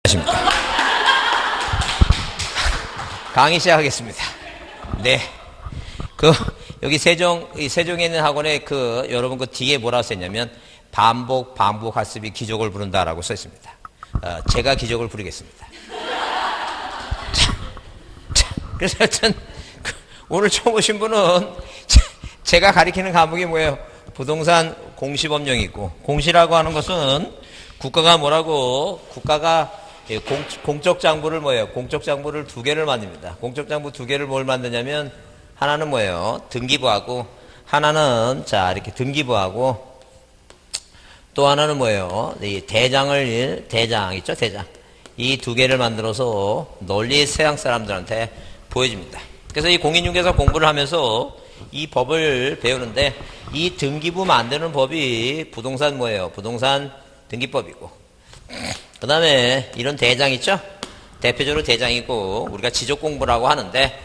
안녕하십니까. 강의 시작하겠습니다. 네. 여기 세종에 있는 학원에 여러분 뒤에 뭐라고 썼냐면, 반복, 학습이 기적을 부른다라고 써 있습니다. 제가 기적을 부르겠습니다. 그래서 하여튼, 오늘 처음 오신 분은, 제가 가리키는 과목이 뭐예요? 부동산 공시법령이 있고, 공시라고 하는 것은 국가가 공적 장부를 공적 장부를 두 개를 만듭니다. 공적 장부 두 개를 뭘 만드냐면, 하나는 뭐예요? 등기부하고, 하나는, 이렇게 등기부하고, 또 하나는 뭐예요? 이 대장 있죠? 대장. 이 두 개를 만들어서 널리 세상 사람들한테 보여줍니다. 그래서 이 공인중개사 공부를 하면서 이 법을 배우는데, 이 등기부 만드는 법이 부동산 부동산 등기법이고, 그 다음에 이런 대장 있죠? 대표적으로 대장이고, 우리가 지적 공부라고 하는데,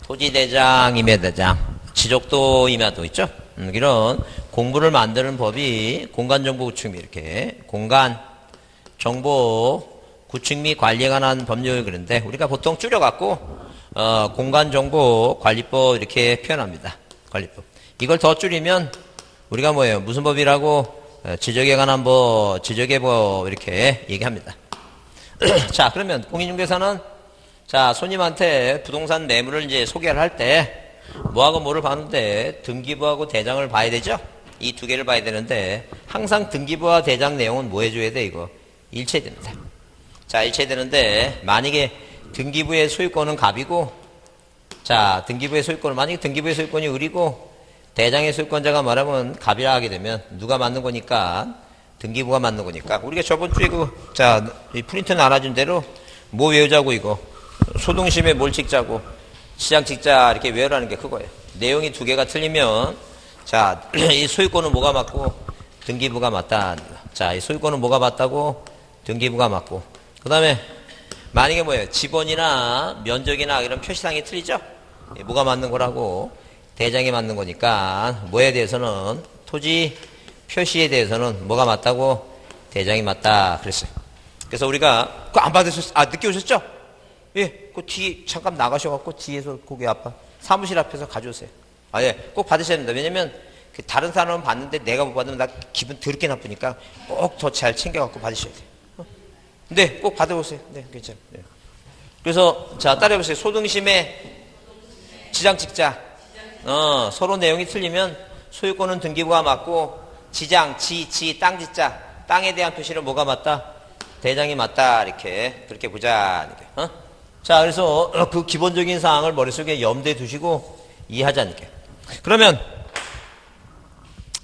토지대장, 임야대장, 지적도, 임야도 있죠? 이런 공부를 만드는 법이 공간정보구축 이렇게 공간정보구축 및 관리에 관한 법률 그런데, 우리가 보통 줄여갖고 공간정보관리법 이렇게 표현합니다. 관리법. 이걸 더 줄이면 우리가 무슨 법이라고? 지적에 관한 법, 지적의 법 이렇게 얘기합니다. 자, 그러면 공인중개사는 손님한테 부동산 매물을 이제 소개를 할 때 뭐하고 뭐를 봤는데, 등기부하고 대장을 봐야 되죠? 이 두 개를 봐야 되는데, 항상 등기부와 대장 내용은 뭐 해줘야 돼? 이거 일체됩니다. 일체되는데, 만약에 등기부의 소유권은 갑이고, 만약에 등기부의 소유권이 을이고, 대장의 소유권자가 말하면 갑이라 하게 되면, 누가 맞는 거니까? 등기부가 맞는 거니까. 우리가 저번 주에 이 프린트 나눠준 대로 뭐 외우자고 이거. 소등심에 뭘 찍자고. 시장 찍자. 이렇게 외우라는 게 그거예요. 내용이 두 개가 틀리면, 이 소유권은 뭐가 맞고, 등기부가 맞다. 이 소유권은 뭐가 맞다고, 등기부가 맞고. 그 다음에, 만약에 지번이나 면적이나 이런 표시상이 틀리죠? 뭐가 맞는 거라고? 대장이 맞는 거니까, 뭐에 대해서는, 토지 표시에 대해서는 뭐가 맞다고? 대장이 맞다. 그랬어요. 그래서 우리가, 그거 안 받으셨어요? 늦게 오셨죠? 예, 그 뒤에 잠깐 나가셔갖고 뒤에서 거기 사무실 앞에서 가져오세요. 예, 꼭 받으셔야 됩니다. 왜냐면 다른 사람은 받는데 내가 못 받으면 나 기분 더럽게 나쁘니까 꼭 더 잘 챙겨갖고 받으셔야 돼요. 근데 꼭 받아보세요. 네, 괜찮아요. 네. 그래서 따라해보세요. 소등심에 지장 찍자. 서로 내용이 틀리면 소유권은 등기부가 맞고, 지장, 땅 짓자. 땅에 대한 표시는 뭐가 맞다? 대장이 맞다. 이렇게 그렇게 보자. 이렇게. 그래서 그 기본적인 사항을 머릿속에 염두에 두시고 이해하자니까. 그러면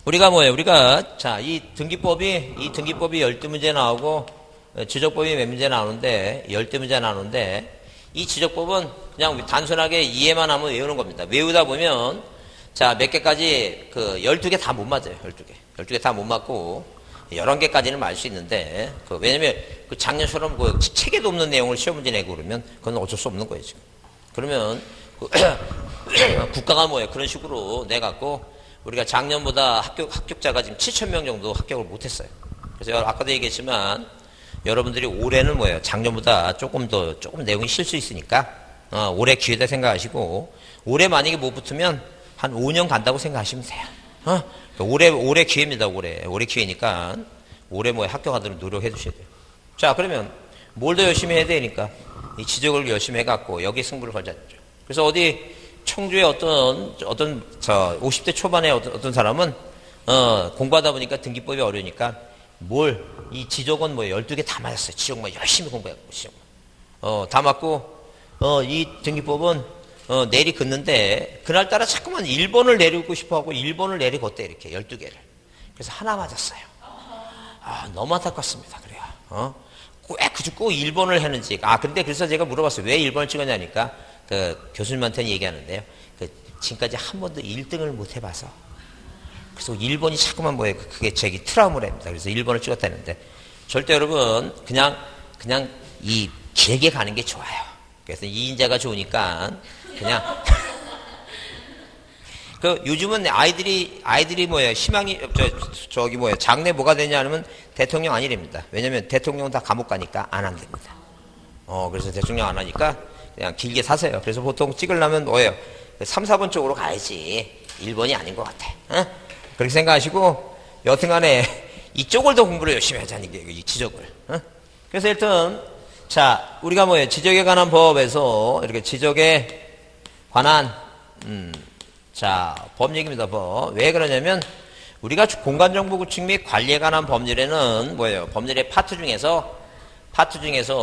우리가 우리가 이 등기법이 12문제 나오고, 지적법이 몇 문제 나오는데 12문제 나오는데, 이 지적법은 그냥 단순하게 이해만 하면 외우는 겁니다. 외우다 보면 몇 개까지 12개 다 못 맞아요. 12개 다 못 맞고 11개까지는 알 수 있는데, 왜냐면 작년처럼 책에도 없는 내용을 시험 문제 내고 그러면 그건 어쩔 수 없는 거예요, 지금. 그러면 국가가 그런 식으로 내갖고 우리가 작년보다 합격자가 지금 7,000명 정도 합격을 못했어요. 그래서 아까도 얘기했지만, 여러분들이 올해는 작년보다 조금 내용이 쉴 수 있으니까 올해 기회다 생각하시고, 올해 만약에 못 붙으면 한 5년 간다고 생각하시면 돼요. 올해 기회입니다. 올해 기회니까 올해 합격하도록 노력해 주셔야 돼요. 그러면 뭘 더 열심히 해야 되니까 이 지적을 열심히 해갖고 여기 승부를 걸자죠. 그래서 어디 청주에 어떤 50대 초반에 어떤 사람은 공부하다 보니까 등기법이 어려우니까 이 지적은 12개 다 맞았어요. 지적 열심히 공부해갖고 지적 다 맞고, 이 등기법은 내리 긋는데, 그날따라 자꾸만 1번을 내리고 싶어 하고 1번을 내리 걷대, 이렇게 12개를. 그래서 하나 맞았어요. 너무 안타깝습니다. 그래요. 꼭 1번을 했는지. 근데 그래서 제가 물어봤어요. 왜 1번을 찍었냐니까, 교수님한테는 얘기하는데요. 지금까지 한 번도 1등을 못 해봐서. 그래서 1번이 자꾸만 그게 제게 트라우마랍니다. 그래서 1번을 찍었다는데, 절대 여러분, 그냥 이 길게 가는 게 좋아요. 그래서 2인자가 좋으니까, 그냥. 요즘은 아이들이 희망이, 장래 뭐가 되냐 하면 대통령 아니랍니다. 왜냐면 대통령은 다 감옥 가니까 안 한답니다. 그래서 대충령 안 하니까 그냥 길게 사세요. 그래서 보통 찍으려면 뭐예요? 3, 4번 쪽으로 가야지. 1번이 아닌 것 같아. 그렇게 생각하시고, 여튼간에 이쪽을 더 공부를 열심히 하자는 게, 이 지적을. 그래서 일단, 자, 우리가 뭐예요? 지적에 관한 법에서, 이렇게 지적에 관한, 자, 법 얘기입니다, 법. 왜 그러냐면, 우리가 공간정보 구축 및 관리에 관한 법률에는 뭐예요? 법률의 파트 중에서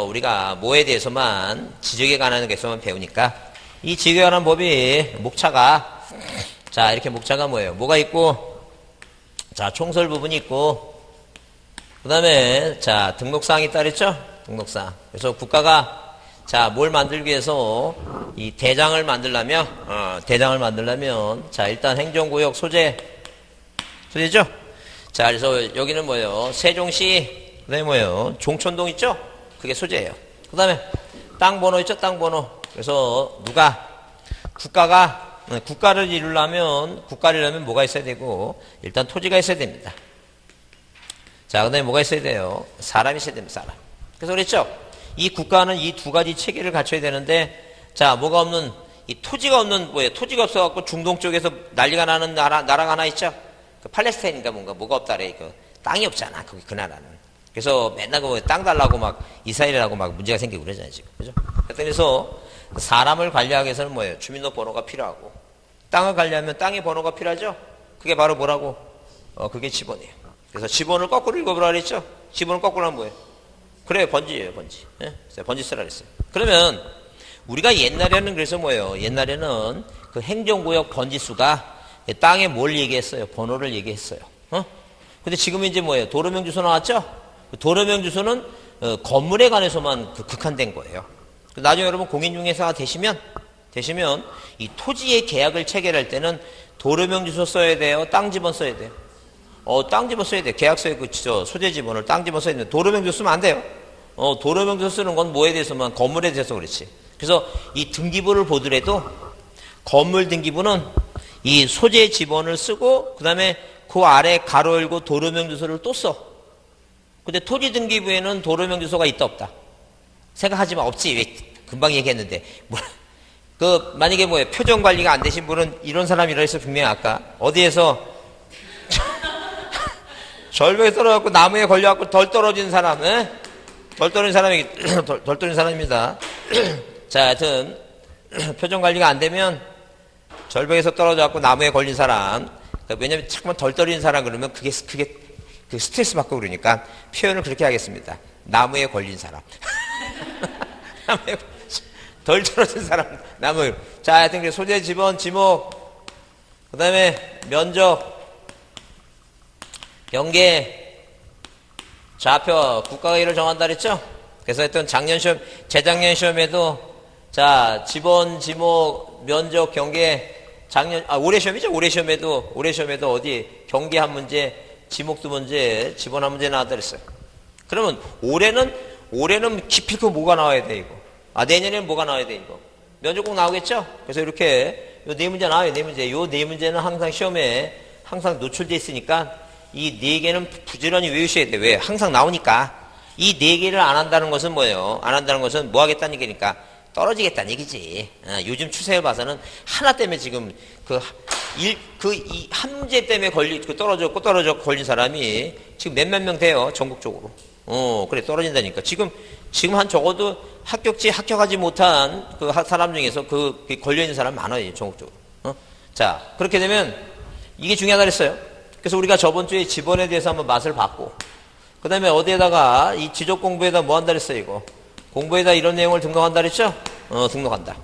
우리가 뭐에 대해서만, 지적에 관한 것에서만 배우니까, 이 지적에 관한 법이 목차가, 자, 이렇게 목차가 뭐예요? 뭐가 있고, 자, 총설 부분이 있고, 그 다음에, 자, 등록사항이 따르죠? 등록사항. 그래서 국가가, 자, 뭘 만들기 위해서, 이 대장을 만들려면, 자, 일단 행정구역 소재죠? 자, 그래서 여기는 뭐예요? 세종시, 그 다음에 뭐예요? 종촌동 있죠? 그게 소재예요. 그 다음에, 땅번호 있죠? 땅번호. 그래서 국가를 이루려면 뭐가 있어야 되고, 일단 토지가 있어야 됩니다. 자, 그 다음에 뭐가 있어야 돼요? 사람이 있어야 됩니다, 사람. 그래서 그랬죠? 이 국가는 이 두 가지 체계를 갖춰야 되는데, 자, 뭐가 없는, 이 토지가 없는, 토지가 없어갖고 중동 쪽에서 난리가 나는 나라가 하나 있죠? 그 팔레스타인인가 뭐가 없다래. 땅이 없잖아, 거기 그 나라는. 그래서 맨날 땅 달라고 막 이스라엘이라고 막 문제가 생기고 그러잖아요, 지금. 그죠? 그래서 사람을 관리하기 위해서는 뭐예요? 주민등록번호가 필요하고, 땅을 관리하면 땅의 번호가 필요하죠? 그게 바로 뭐라고? 그게 지번이에요. 그래서 지번을 거꾸로 읽어보라 그랬죠? 지번을 거꾸로 하면 뭐예요? 그래, 번지예요, 번지. 예? 번지 쓰라 그랬어요. 그러면, 우리가 옛날에는 그래서 뭐예요? 옛날에는 그 행정구역 번지수가 땅에 뭘 얘기했어요? 번호를 얘기했어요. 근데 지금은 이제 뭐예요? 도로명 주소 나왔죠? 도로명 주소는 건물에 관해서만 국한된 거예요. 나중에 여러분 공인중개사가 되시면 이 토지의 계약을 체결할 때는 도로명 주소 써야 돼요? 땅 지번 써야 돼요? 땅 지번 써야 돼요. 계약서에 소재 지번을 땅 지번 써야 돼요. 도로명 주소 쓰면 안 돼요. 도로명 주소 쓰는 건 뭐에 대해서만? 건물에 대해서 그렇지. 그래서 이 등기부를 보더라도 건물 등기부는 이 소재 지번을 쓰고, 그 다음에 그 아래 가로 열고 도로명 주소를 또 써. 근데 토지 등기부에는 도로명 주소가 있다 없다? 생각하지 마. 없지. 왜 금방 얘기했는데. 만약에 표정 관리가 안 되신 분은 이런 사람이라 해서 분명히 아까 어디에서 절벽에 떨어져갖고 나무에 걸려갖고 덜 떨어진 사람, 덜 떨어진 사람입니다. 자, 하여튼 표정 관리가 안 되면 절벽에서 떨어져갖고 나무에 걸린 사람, 왜냐면 자꾸만 덜 떨어진 사람 그러면 그게 스트레스 받고 그러니까 표현을 그렇게 하겠습니다. 나무에 걸린 사람. 덜 떨어진 사람, 나무. 자, 하여튼 소재, 지번, 지목, 그 다음에 면적, 경계, 좌표, 국가가 이를 정한다 그랬죠? 그래서 했던 재작년 시험에도, 자, 지번, 지목, 면적, 경계, 올해 시험이죠? 올해 시험에도 어디, 경계 한 문제, 지목도 문제, 지번 한 문제 나왔다 그랬어요. 그러면 올해는 기필코 뭐가 나와야 돼, 이거. 내년에는 뭐가 나와야 돼, 이거. 면접 꼭 나오겠죠? 그래서 이렇게, 요 네 문제 나와요, 네 문제. 요 네 문제는 항상 시험에 항상 노출돼 있으니까 이 네 개는 부지런히 외우셔야 돼. 왜? 항상 나오니까. 이 네 개를 안 한다는 것은 뭐예요? 안 한다는 것은 뭐 하겠다는 얘기니까 떨어지겠다는 얘기지. 요즘 추세를 봐서는 하나 때문에 지금 이 한 문제 때문에 떨어져 걸린 사람이 지금 몇몇 명 돼요, 전국적으로. 그래, 떨어진다니까. 지금 한 적어도 합격하지 못한 그 사람 중에서 걸려있는 사람 많아요, 전국적으로. 자, 그렇게 되면 이게 중요하다 그랬어요. 그래서 우리가 저번 주에 지번에 대해서 한번 맛을 봤고, 그 다음에 어디에다가 이 지적 공부에다 뭐 한다 그랬어요, 이거. 공부에다 이런 내용을 등록한다 그랬죠? 등록한다.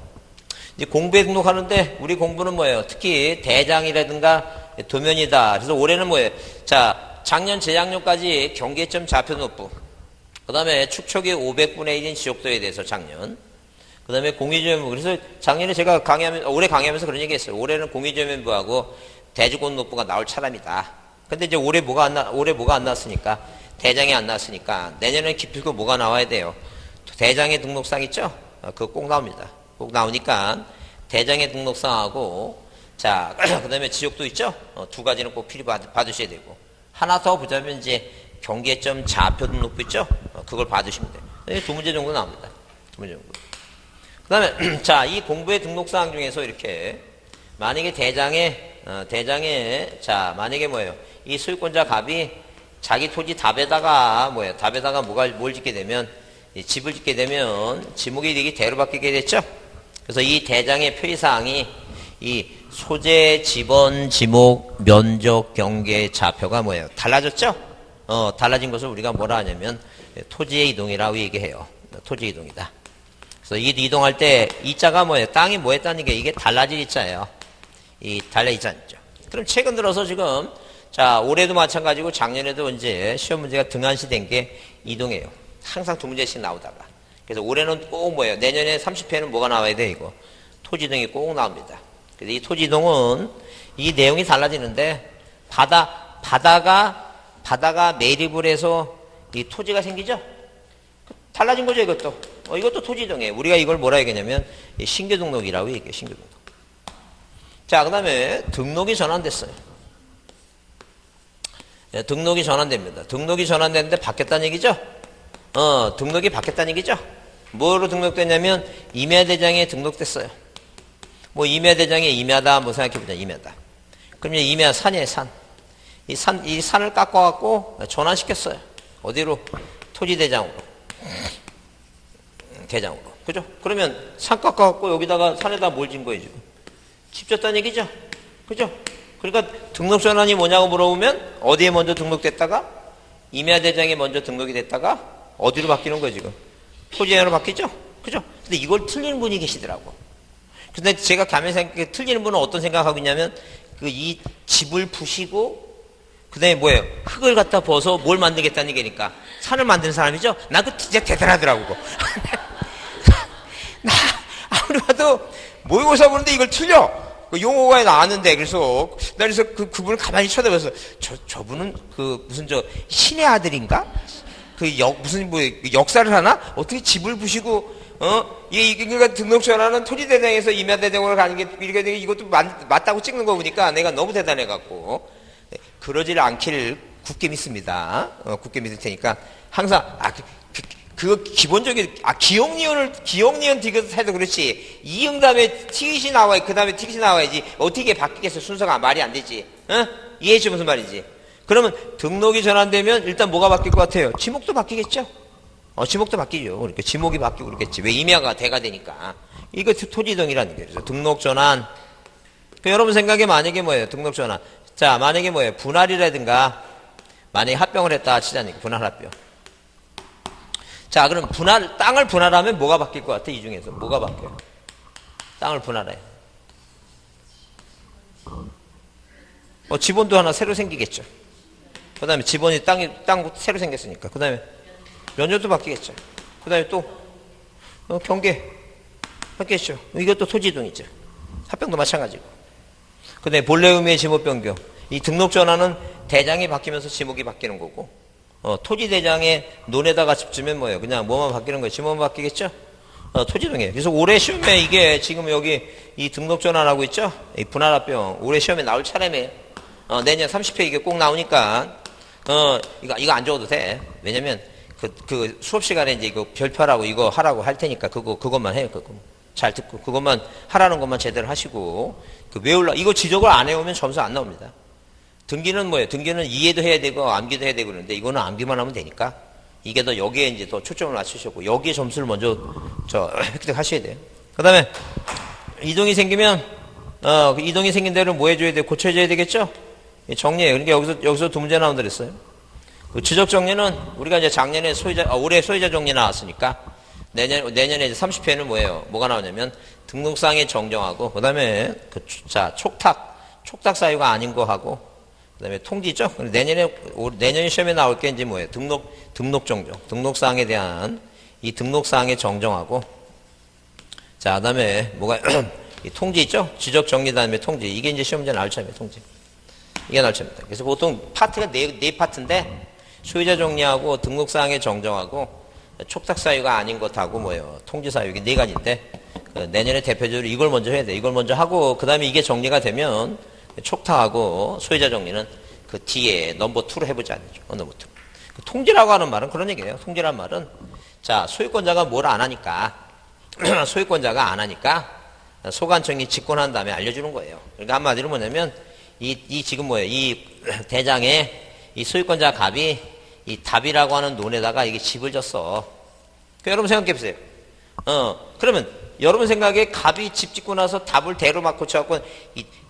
이제 공부에 등록하는데 우리 공부는 뭐예요? 특히 대장이라든가 도면이다. 그래서 올해는 뭐예요? 자, 작년, 재작년까지 경계점 좌표 높부. 그 다음에 축척이 500분의 1인 지적도에 대해서 작년. 그 다음에 공유지면부. 그래서 작년에 제가 올해 강의하면서 그런 얘기 했어요. 올해는 공유지면부하고 대주권 높부가 나올 차람이다. 근데 이제 올해 뭐가 안 나왔으니까, 대장이 안 나왔으니까, 내년에 기필코 뭐가 나와야 돼요? 대장의 등록상 있죠? 그거 꼭 나옵니다. 꼭 나오니까, 대장의 등록상하고, 자, 그 다음에 지역도 있죠? 두 가지는 꼭 필히 받으셔야 되고. 하나 더 보자면 이제 경계점 좌표 등록부 있죠? 그걸 받으시면 돼요. 두 문제 정도 나옵니다. 두 번째 공부. 그 다음에, 자, 이 공부의 등록사항 중에서 이렇게, 만약에 대장에, 자, 만약에 뭐예요? 이 소유권자 갑이 자기 토지 답에다가, 뭐예요? 답에다가 뭘 짓게 되면, 이 집을 짓게 되면, 지목이 되기 대로 바뀌게 됐죠? 그래서 이 대장의 표의사항이, 이 소재, 지번, 지목, 면적, 경계, 좌표가 뭐예요? 달라졌죠? 달라진 것을 우리가 뭐라 하냐면, 토지의 이동이라고 얘기해요. 토지 이동이다. 그래서 이 이동할 때 이자가 뭐예요? 땅이 뭐 했다는 게 이게 달라질 이자예요. 이 달라질 이자죠. 그럼 최근 들어서 지금 자 올해도 마찬가지고 작년에도 이제 시험 문제가 등한시된 게 이동이에요. 항상 두 문제씩 나오다가. 그래서 올해는 꼭 뭐예요? 내년에 30회는 뭐가 나와야 돼 이거? 토지 이동이 꼭 나옵니다. 그래서 이 토지 이동은 이 내용이 달라지는데 바다가 매립을 해서 이 토지가 생기죠? 달라진 거죠, 이것도. 이것도 토지 이동이에요. 우리가 이걸 뭐라 얘기하냐면, 신규 등록이라고 얘기해요, 신규 등록. 자, 그 다음에 등록이 전환됐어요. 네, 등록이 전환됩니다. 등록이 전환됐는데 바뀌었다는 얘기죠? 등록이 바뀌었다는 얘기죠? 뭐로 등록됐냐면, 임야대장에 등록됐어요. 뭐, 임야대장에 임야다, 뭐 생각해보자, 임야다. 그럼 이제 임야 산이에요, 산. 이 산을 깎아갖고 전환시켰어요. 어디로? 토지대장으로. 대장으로. 그죠? 그러면 산 깎아갖고 여기다가 산에다 뭘 진 거예요, 지금? 집 졌다는 얘기죠? 그죠? 그러니까 등록전환이 뭐냐고 물어보면 어디에 먼저 등록됐다가 임야대장에 먼저 등록이 됐다가 어디로 바뀌는 거예요, 지금? 토지대장으로 바뀌죠? 그죠? 근데 이걸 틀리는 분이 계시더라고. 근데 제가 가만히 생각해 틀리는 분은 어떤 생각하고 있냐면 이 집을 부시고 그 다음에 뭐예요? 흙을 갖다 벗어 뭘 만들겠다는 얘기니까 산을 만드는 사람이죠? 나 그거 진짜 대단하더라고. 그거. 나 아무리 봐도 모의고사 보는데 이걸 틀려. 그 용어가 나왔는데 그래서 나 그래서 그분을 가만히 쳐다봐서 저분은 무슨 신의 아들인가? 무슨 뭐 역사를 하나? 어떻게 집을 부시고 그러니까 등록전환은 토지대장에서 임야대장으로 가는 게 이것도 맞다고 찍는 거 보니까 내가 너무 대단해갖고 그러질 않기를 굳게 믿습니다. 굳게 믿을 테니까 항상 그거 기본적인 기억니언 디귿 해도 그렇지 이응 다음에 티귿이 나와야 그 다음에 티귿이 나와야지 어떻게 바뀌겠어 순서가 말이 안 되지. 이해했죠 무슨 말인지. 그러면 등록이 전환되면 일단 뭐가 바뀔 것 같아요? 지목도 바뀌겠죠. 지목도 바뀌죠. 그러니까 지목이 바뀌고 그러겠지. 왜 임야가 대가 되니까. 이거 토지이동이라는 게 그래서 등록 전환. 여러분 생각에 만약에 뭐예요? 등록 전환. 자, 만약에 뭐예요? 분할이라든가, 만약에 합병을 했다 치자니까, 분할 합병. 자, 그럼 땅을 분할하면 뭐가 바뀔 것 같아? 이 중에서. 뭐가 바뀌어요? 땅을 분할해. 지본도 하나 새로 생기겠죠. 그 다음에 지본이 땅 새로 생겼으니까. 그 다음에 면적도 바뀌겠죠. 그 다음에 또, 경계. 바뀌겠죠. 이것도 토지이동이죠. 합병도 마찬가지고. 그 다음에 본래 의미의 지목 변경. 이 등록 전환은 대장이 바뀌면서 지목이 바뀌는 거고, 토지 대장에 논에다가 집주면 뭐예요? 그냥 뭐만 바뀌는 거예요? 지목만 바뀌겠죠? 토지동이에요. 그래서 올해 시험에 이게 지금 여기 이 등록 전환하고 있죠? 이 분할합병. 올해 시험에 나올 차례에 내년 30회 이게 꼭 나오니까, 이거 안 적어도 돼. 왜냐면 그 수업 시간에 이제 이거 별표라고 이거 하라고 할 테니까 그것만 해요. 그거. 잘 듣고 그것만 하라는 것만 제대로 하시고 이거 지적을 안 해오면 점수 안 나옵니다. 등기는 뭐예요? 등기는 이해도 해야 되고 암기도 해야 되고 그러는데 이거는 암기만 하면 되니까 이게 더 여기에 이제 더 초점을 맞추셨고 여기에 점수를 먼저 획득하셔야 돼요. 그다음에 이동이 생기면 이동이 생긴 대로 뭐 해줘야 돼? 고쳐줘야 되겠죠? 정리해요. 그러니까 여기서 두 문제 나온다 그랬어요. 그 지적 정리는 우리가 이제 작년에 올해 소유자 정리 나왔으니까. 내년에 이제 30회는 뭐예요? 뭐가 나오냐면, 등록상에 정정하고, 그 다음에, 촉탁 사유가 아닌 거 하고, 그 다음에 통지죠? 내년 시험에 나올 게 이제 뭐예요? 등록 정정. 등록사항에 대한, 이 등록사항에 정정하고, 자, 그 다음에, 이 통지 있죠? 지적 정리 다음에 통지. 이게 이제 시험 문제 나올 차입니다, 통지. 이게 나올 차입니다. 그래서 보통 파트가 네 파트인데, 소유자 정리하고, 등록사항에 정정하고, 촉탁 사유가 아닌 것하고 뭐예요? 통지 사유 이게 네 가지인데 내년에 대표적으로 이걸 먼저 해야 돼. 이걸 먼저 하고 그 다음에 이게 정리가 되면 촉탁하고 소유자 정리는 그 뒤에 넘버 2로 해보지 않죠. 넘버 2. 통지라고 하는 말은 그런 얘기예요. 통지란 말은 자 소유권자가 뭘 안 하니까 소유권자가 안 하니까 소관청이 직권한 다음에 알려주는 거예요. 그러니까 한마디로 뭐냐면 이 지금 뭐예요? 이 대장에 이 소유권자 갑이 이 답이라고 하는 논에다가 이게 집을 졌어. 여러분 생각해 보세요. 그러면 여러분 생각에 갑이 집 짓고 나서 답을 대로 막 고쳐갖고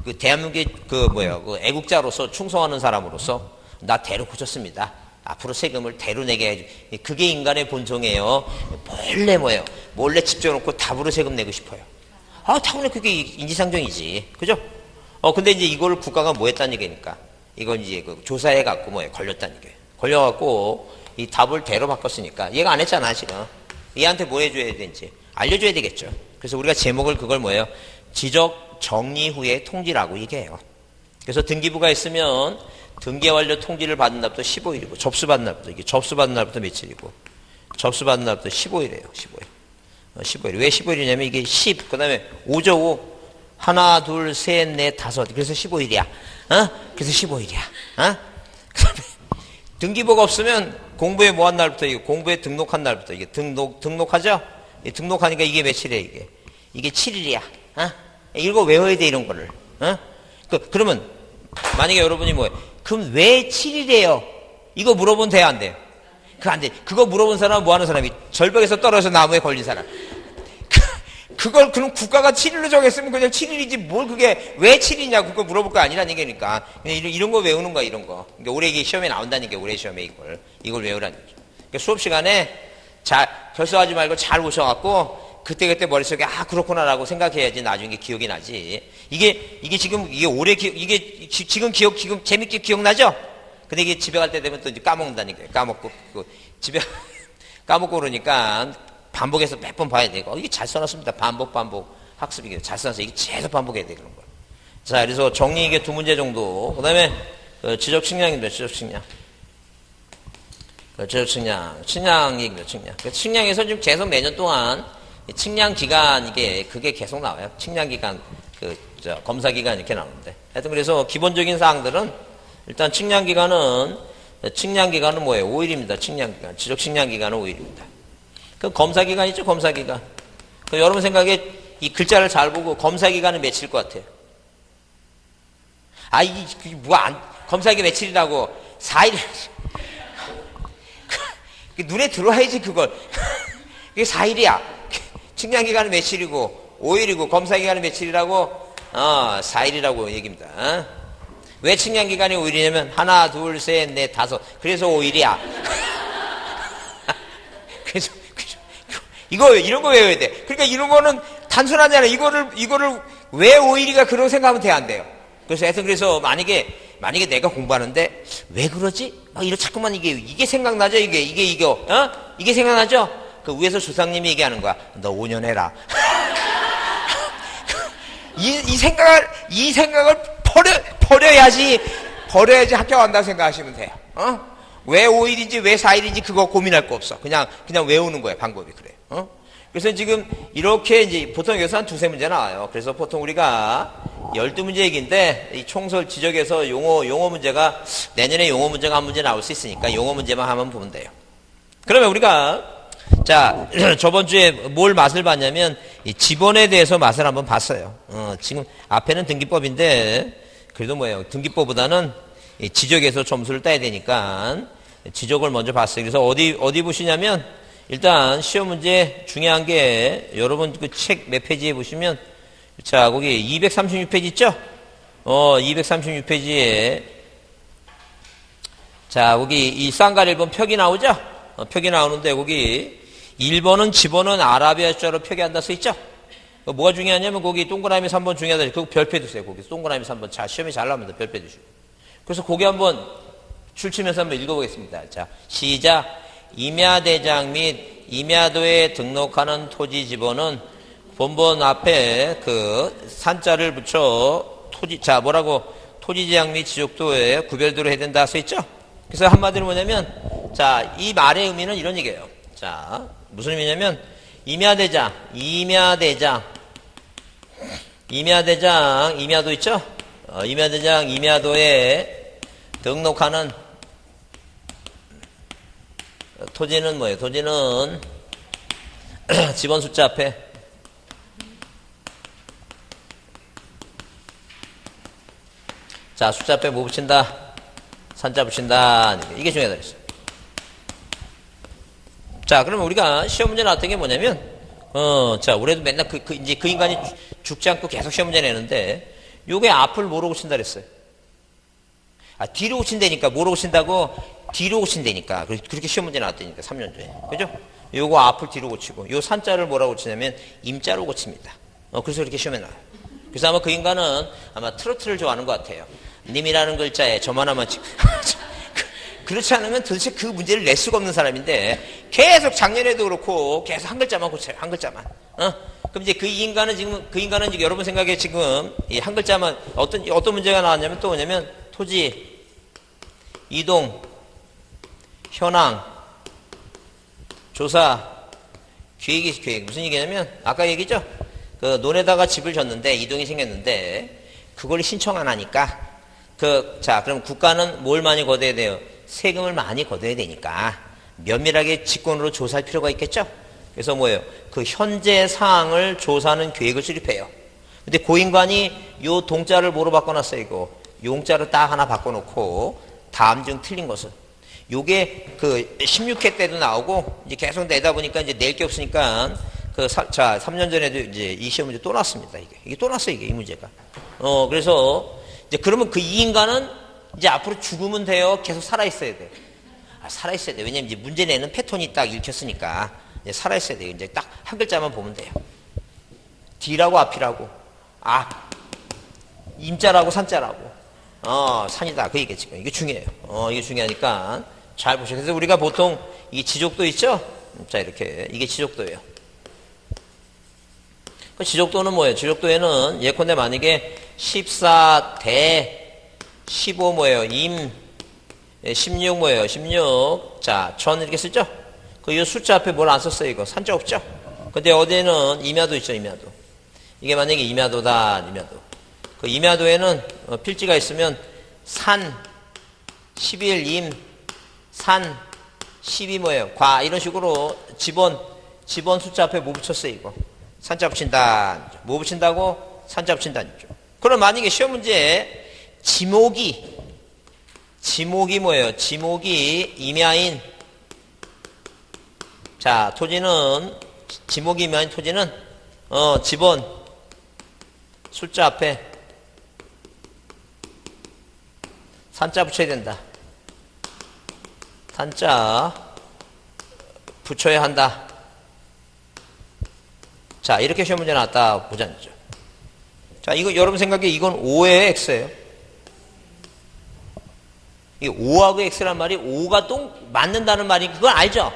그 대한민국의 그 애국자로서 충성하는 사람으로서 나 대로 고쳤습니다. 앞으로 세금을 대로 내게 해야지. 그게 인간의 본성이에요. 몰래 뭐예요? 몰래 집 지어놓고 답으로 세금 내고 싶어요. 당연히 그게 인지상정이지. 그죠? 근데 이제 이걸 국가가 뭐 했다는 얘기니까. 이건 이제 그 조사해갖고 걸렸다는 얘기예요. 걸려갖고 이 답을 대로 바꿨으니까. 얘가 안 했잖아, 실은. 얘한테 뭐 해줘야 되는지 알려줘야 되겠죠. 그래서 우리가 제목을 그걸 뭐예요? 지적 정리 후의 통지라고 얘기해요. 그래서 등기부가 있으면 등기 완료 통지를 받은 날부터 15일이고, 접수받은 날부터, 이게 접수받은 날부터 며칠이고, 접수받은 날부터 15일이에요, 15일. 15일. 왜 15일이냐면 이게 10, 그 다음에 5죠, 5. 하나, 둘, 셋, 넷, 다섯. 그래서 15일이야. 그래서 15일이야. 등기부가 없으면 공부에 뭐 한 날부터, 이게 공부에 등록한 날부터, 이게 등록하죠? 등록하니까 이게 며칠이에요, 이게. 이게 7일이야. 이거 외워야 돼, 이런 거를. 그러면, 만약에 여러분이 그럼 왜 7일이에요? 이거 물어보면 돼요, 안 돼요? 그거 안 돼. 그거 물어본 사람은 뭐 하는 사람이? 절벽에서 떨어져서 나무에 걸린 사람. 그걸, 그럼 국가가 7일로 정했으면 그냥 7일이지, 뭘 그게, 왜 7일이냐, 그거 물어볼 거 아니라는 얘기니까. 그냥 이런 거 외우는 거야, 이런 거. 그러니까 올해 시험에 나온다는 게, 올해 시험에 이걸 외우라는 거죠. 그러니까 수업 시간에 결석하지 말고 잘 오셔갖고, 그때그때 머릿속에, 그렇구나라고 생각해야지 나중에 기억이 나지. 이게 지금, 지금 지금 재밌게 기억나죠? 근데 이게 집에 갈 때 되면 또 이제 까먹는다니까요. 까먹고, 집에, 까먹고 그러니까 반복해서 몇 번 봐야 되고, 이게 잘 써놨습니다. 반복 학습이게 잘 써놨어요. 이게 계속 반복해야 돼, 그런 거. 자, 그래서 정리 이게 두 문제 정도. 그 다음에, 지적 측량입니다, 지적 측량. 지적 측량. 측량입니다, 측량. 측량에서 지금 계속 매년 동안 측량 기간 그게 계속 나와요. 측량 기간, 검사 기간 이렇게 나오는데. 하여튼 그래서 기본적인 사항들은 일단 측량 기간은 뭐예요? 5일입니다. 측량 기간. 지적 측량 기간은 5일입니다. 그 검사 기간 있죠? 검사 기간. 그 여러분 생각에 이 글자를 잘 보고 검사 기간은 며칠일 것 같아요? 검사 기간 며칠이라고 4일. 눈에 들어와야지 그걸. 이게 4일이야. 측량 기간은 며칠이고 5일이고 검사 기간은 며칠이라고? 4일이라고 얘기입니다. 왜 측량 기간이 5일이냐면 하나, 둘, 셋, 넷, 다섯. 그래서 5일이야. 그래서 이런 거 외워야 돼. 그러니까 이런 거는 단순하잖아요. 이거를 왜 5일이가 그런 생각하면 돼, 안 돼요? 그래서 만약에 내가 공부하는데 왜 그러지? 자꾸만 이게 생각나죠? 이게 생각나죠? 그 위에서 조상님이 얘기하는 거야. 너 5년 해라. 이 생각을 버려야지 학교 간다고 생각하시면 돼요. 왜 5일인지 왜 4일인지 그거 고민할 거 없어. 그냥 외우는 거예요. 방법이 그래요. 그래서 지금 이렇게 이제 보통 여기서 한 두세 문제 나와요. 그래서 보통 우리가 12문제 얘기인데 이 총설 지적에서 용어 문제가 내년에 용어 문제가 한 문제 나올 수 있으니까 용어 문제만 하면 보면 돼요. 그러면 우리가 저번 주에 뭘 맛을 봤냐면 이 지번에 대해서 맛을 한번 봤어요. 지금 앞에는 등기법인데 그래도 등기법보다는 이 지적에서 점수를 따야 되니까 지적을 먼저 봤어요. 그래서 어디 보시냐면 일단 시험 문제 중요한 게 여러분 그 책 몇 페이지에 보시면 거기 236페이지 있죠? 236페이지에 거기 이 쌍갈 1번 표기 나오죠? 표기 나오는데 거기 1번은 지번은 아라비아 숫자로 표기한다 써 있죠? 뭐가 중요하냐면 거기 동그라미 3번 중요하다. 그거 별표 두세요. 거기 동그라미 3번. 시험에 잘 나옵니다. 별표 두시고. 그래서 거기 한번 출치면서 한번 읽어보겠습니다. 시작. 임야대장 및 임야도에 등록하는 토지 지번은 본번 앞에 그 산자를 붙여 토지지향 및 지적도에 구별도로 해야 된다 써 있죠? 그래서 한마디로 뭐냐면 이 말의 의미는 이런 얘기예요. 무슨 의미냐면 임야대장, 임야도 있죠? 임야대장, 임야도에 등록하는 토지는 뭐예요? 토지는 지번 숫자 앞에 자, 숫자 앞에 뭐 붙인다? 산자 붙인다. 이게 중요하다 그랬어. 자, 그러면 우리가 시험 문제 나왔던 게 뭐냐면, 자, 우리도 맨날 이제 그 인간이 죽지 않고 계속 시험 문제 내는데, 요게 앞을 뭐로 고친다 그랬어요? 아, 뒤로 고친다니까. 뭐로 고친다고? 뒤로 고친다니까. 그렇게 시험 문제 나왔다니까, 3년 전에. 그죠? 요거 앞을 뒤로 고치고, 요 산자를 뭐라고 고치냐면, 임자로 고칩니다. 그래서 그렇게 시험에 나와요. 그래서 아마 그 인간은 아마 트로트를 좋아하는 것 같아요. 님이라는 글자에 점 하나만 찍고. 그렇지 않으면 도대체 그 문제를 낼 수가 없는 사람인데, 계속 작년에도 그렇고, 계속 한 글자만 고쳐요. 한 글자만. 그럼 이제 그 인간은 지금 여러분 생각에 지금 이 한 글자만, 어떤 문제가 나왔냐면 또 뭐냐면, 토지, 이동, 현황, 조사, 계획. 무슨 얘기냐면, 아까 얘기죠? 그 논에다가 집을 졌는데, 이동이 생겼는데, 그걸 신청 안 하니까, 자, 그럼 국가는 뭘 많이 걷어야 돼요? 세금을 많이 걷어야 되니까, 면밀하게 직권으로 조사할 필요가 있겠죠? 그래서 뭐예요? 그 현재 사항을 조사하는 계획을 수립해요. 근데 고인관이 요 동자를 뭐로 바꿔놨어요, 이거? 용자로 딱 하나 바꿔놓고, 다음 중 틀린 것은. 요게 그 16회 때도 나오고, 이제 계속 내다 보니까 이제 낼 게 없으니까, 자, 3년 전에도 이제 이 시험 문제 또 났습니다, 이게. 이게 또 났어요, 이 문제가. 그래서, 이제 그러면 그 이 인간은 이제 앞으로 죽으면 돼요? 계속 살아있어야 돼요? 살아있어야 돼요. 왜냐면 이제 문제 내는 패턴이 딱 읽혔으니까, 이제 살아있어야 돼요. 이제 딱 한 글자만 보면 돼요. 뒤라고 앞이라고. 임자라고 산자라고. 산이다. 그 얘기겠지. 이게 중요해요. 이게 중요하니까 잘 보시고. 그래서 우리가 보통 이 지적도 있죠? 자, 이렇게. 이게 지적도예요. 그 지적도는 뭐예요? 지적도에는 예컨대 만약에 14대 15 뭐예요? 16 뭐예요? 16. 자, 1000 이렇게 쓰죠? 이 숫자 앞에 뭘 안 썼어요, 이거? 산자 없죠? 근데 어디에는 임야도 있죠, 임야도. 이게 만약에 임야도다, 임야도. 그 임야도에는 필지가 있으면 산, 11, 임, 산, 12 뭐예요? 과, 이런 식으로 집원 숫자 앞에 뭐 붙였어요, 이거? 산자 붙인다. 뭐 붙인다고? 산자 붙인다죠. 그럼 만약에 시험 문제에 지목이 뭐예요? 지목이 임야인. 자, 토지는, 지목이 임야인 토지는, 집원, 숫자 앞에 산자 붙여야 된다. 산자 붙여야 한다. 자, 이렇게 시험 문제 나왔다 보자죠. 자, 이거 여러분 생각에 이건 5의 x예요. 이 5하고 x란 말이 5가 또 맞는다는 말이 그건 알죠?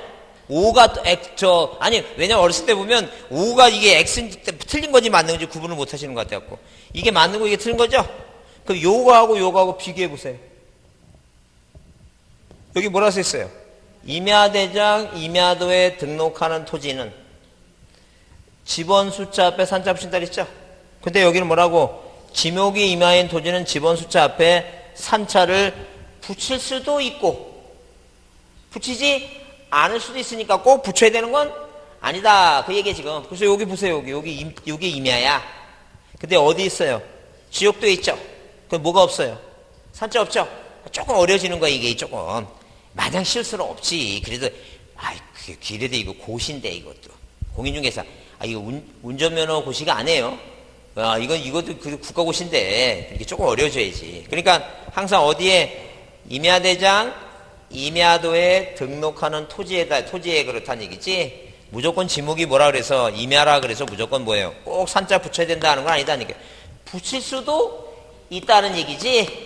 5가 아니, 왜냐면 어렸을 때 보면 5가 이게 x인지 틀린 건지 맞는 건지 구분을 못 하시는 것 같아갖고. 이게 맞는 거 이게 틀린 거죠? 그럼 요거하고 비교해 보세요. 여기 뭐라 써 있어요? 임야대장, 임야도에 등록하는 토지는 집원 숫자 앞에 산자 붙인다 그랬죠? 근데 여기는 뭐라고? 지목이 임야인 토지는 집원 숫자 앞에 산자를 붙일 수도 있고 붙이지 않을 수도 있으니까 꼭 붙여야 되는 건 아니다. 그 얘기에 지금. 그래서 여기 보세요. 여기 임야야. 근데 어디 있어요? 지역도에 있죠? 그럼 뭐가 없어요? 산자 없죠? 조금 어려지는 거야, 이게 조금. 마냥 실수는 없지. 그래도, 그래도 이거 고시인데, 이것도. 공인중개사. 이거 운전면허 고시가 아니에요. 이것도 국가고시인데, 이게 조금 어려워져야지. 그러니까 항상 어디에 임야대장, 임야도에 등록하는 토지에 그렇다는 얘기지. 무조건 지목이 뭐라 그래서 임야라 그래서 무조건 뭐예요? 꼭 산자 붙여야 된다는 건 아니다는 게. 붙일 수도 있다는 얘기지.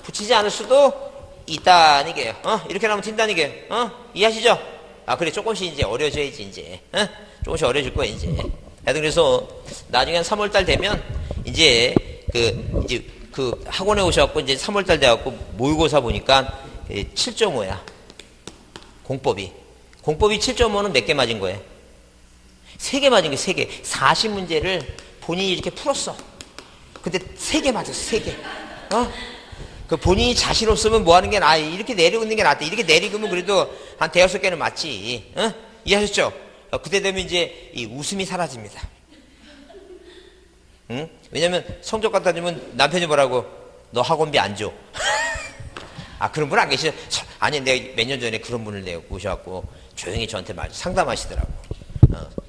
붙이지 않을 수도 있다는 얘기예요. 이렇게 나면 튄다는 얘기예요. 이해하시죠? 그래 조금씩 이제 어려져야지 이제. 조금씩 어려질 거야 이제. 하여튼 그래서 나중에 한 3월달 되면 이제 그 학원에 오셔갖고 이제 3월달 돼갖고 모의고사 보니까 7.5야. 공법이 7.5는 몇 개 맞은 거예요? 3개 맞은 거예요. 3개. 40문제를 본인이 이렇게 풀었어. 근데 3개 맞았어. 3개. 그 본인이 자신 없으면 뭐 하는 게 나아. 이렇게 내리고 있는 게 낫다. 이렇게 내리고면 그래도 한 5-6개는 맞지. 이해하셨죠? 그때 되면 이제 이 웃음이 사라집니다. 왜냐면 성적 갖다 주면 남편이 뭐라고? 너 학원비 안 줘. 아, 그런 분 안 계시죠? 아니, 내가 몇 년 전에 그런 분을 내가 모셔갖고 조용히 저한테 상담하시더라고.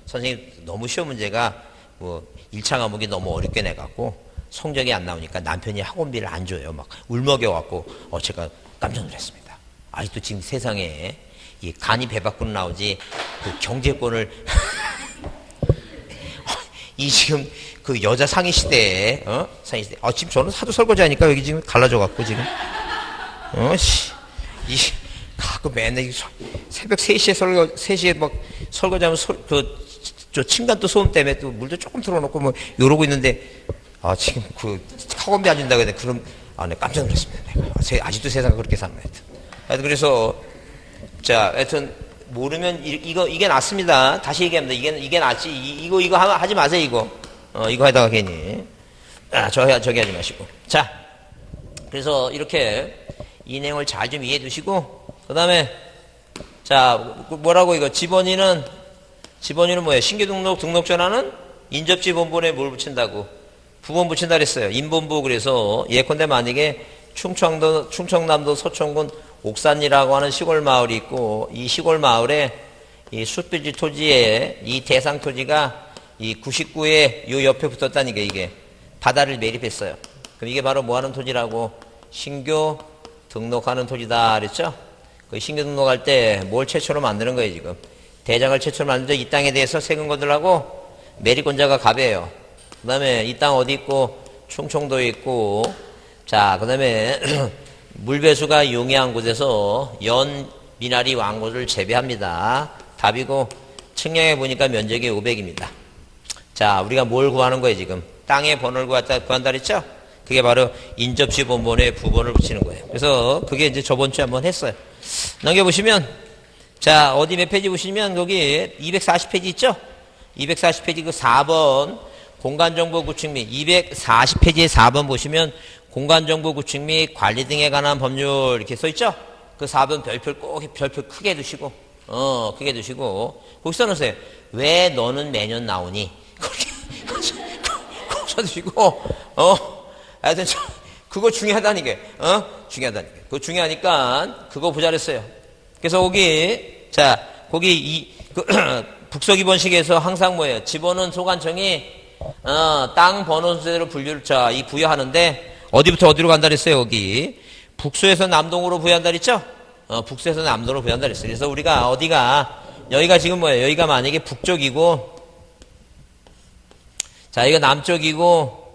선생님, 너무 시험 문제가 뭐 1차 과목이 너무 어렵게 내갖고 성적이 안 나오니까 남편이 학원비를 안 줘요. 막 울먹여갖고, 제가 깜짝 놀랐습니다. 아직도 지금 세상에 이 간이 배 밖으로 나오지 그 경제권을 이 지금 그 여자 상위 시대에 상위 시대. 지금 저는 하도 설거지 하니까 여기 지금 갈라져 갖고 지금 이 가끔 맨날 새벽 3시에 3시에 막 설거지하면 저 층간도 소음 때문에 또 물도 조금 틀어놓고 뭐 이러고 있는데 지금 그 학원비 안 준다고 해야 돼. 그럼 네, 깜짝 놀랐습니다. 내가. 아직도 세상 그렇게 사는 거 하여튼 그래서 자, 하여튼 모르면 이게 낫습니다. 다시 얘기합니다. 이게 낫지. 이거 하지 마세요. 이거 하다가 괜히 저기 하지 마시고. 자, 그래서 이렇게 이 내용을 잘 좀 이해해 두시고, 그 다음에 자, 뭐라고 이거 집원이는 뭐예요? 신규 등록 전환은 인접지 본본에 뭘 붙인다고? 부본 붙인다 그랬어요. 인본부. 그래서 예컨대 만약에 충청남도 서천군 옥산이라고 하는 시골 마을이 있고, 이 시골 마을에 이 숯불지 토지에 이 대상 토지가 이 99에 요 옆에 붙었다니까 이게 바다를 매립했어요. 그럼 이게 바로 뭐 하는 토지라고? 신규 등록하는 토지다 그랬죠? 그 신규 등록할 때 뭘 최초로 만드는 거예요, 지금? 대장을 최초로 만들죠. 이 땅에 대해서 세금 거들라고 매립권자가 갑이에요. 그 다음에 이 땅 어디 있고? 충청도에 있고, 자, 그 다음에 물배수가 용이한 곳에서 미나리 왕고를 재배합니다. 답이고, 측량해 보니까 면적이 500입니다. 자, 우리가 뭘 구하는 거예요, 지금? 땅의 번호를 구한다 그랬죠? 그게 바로 인접지 본본에 부본을 붙이는 거예요. 그래서 그게 이제 저번 주에 한번 했어요. 넘겨보시면, 자, 어디 몇 페이지 보시면 거기 240페이지 있죠? 240페이지 그 4번 공간정보 구축 및 240페이지의 4번 보시면 공간정보 구축 및 관리 등에 관한 법률 이렇게 써있죠? 그 4번 별표 크게 두시고, 크게 두시고, 거기 써놓으세요. 왜 너는 매년 나오니? 꼭 써두시고, 하여튼, 그거 중요하다니까, 중요하다니까. 그거 중요하니까, 그거 보자 그랬어요. 그래서 거기, 북서기본식에서 항상 뭐예요? 집어는 소관청이, 땅 번호 순서대로 부여하는데, 어디부터 어디로 간다 그랬어요, 여기. 북서에서 남동으로 부여한다 그랬죠? 북서에서 남동으로 부여한다 그랬어요. 그래서 우리가 여기가 지금 뭐예요? 여기가 만약에 북쪽이고, 자, 여기가 남쪽이고,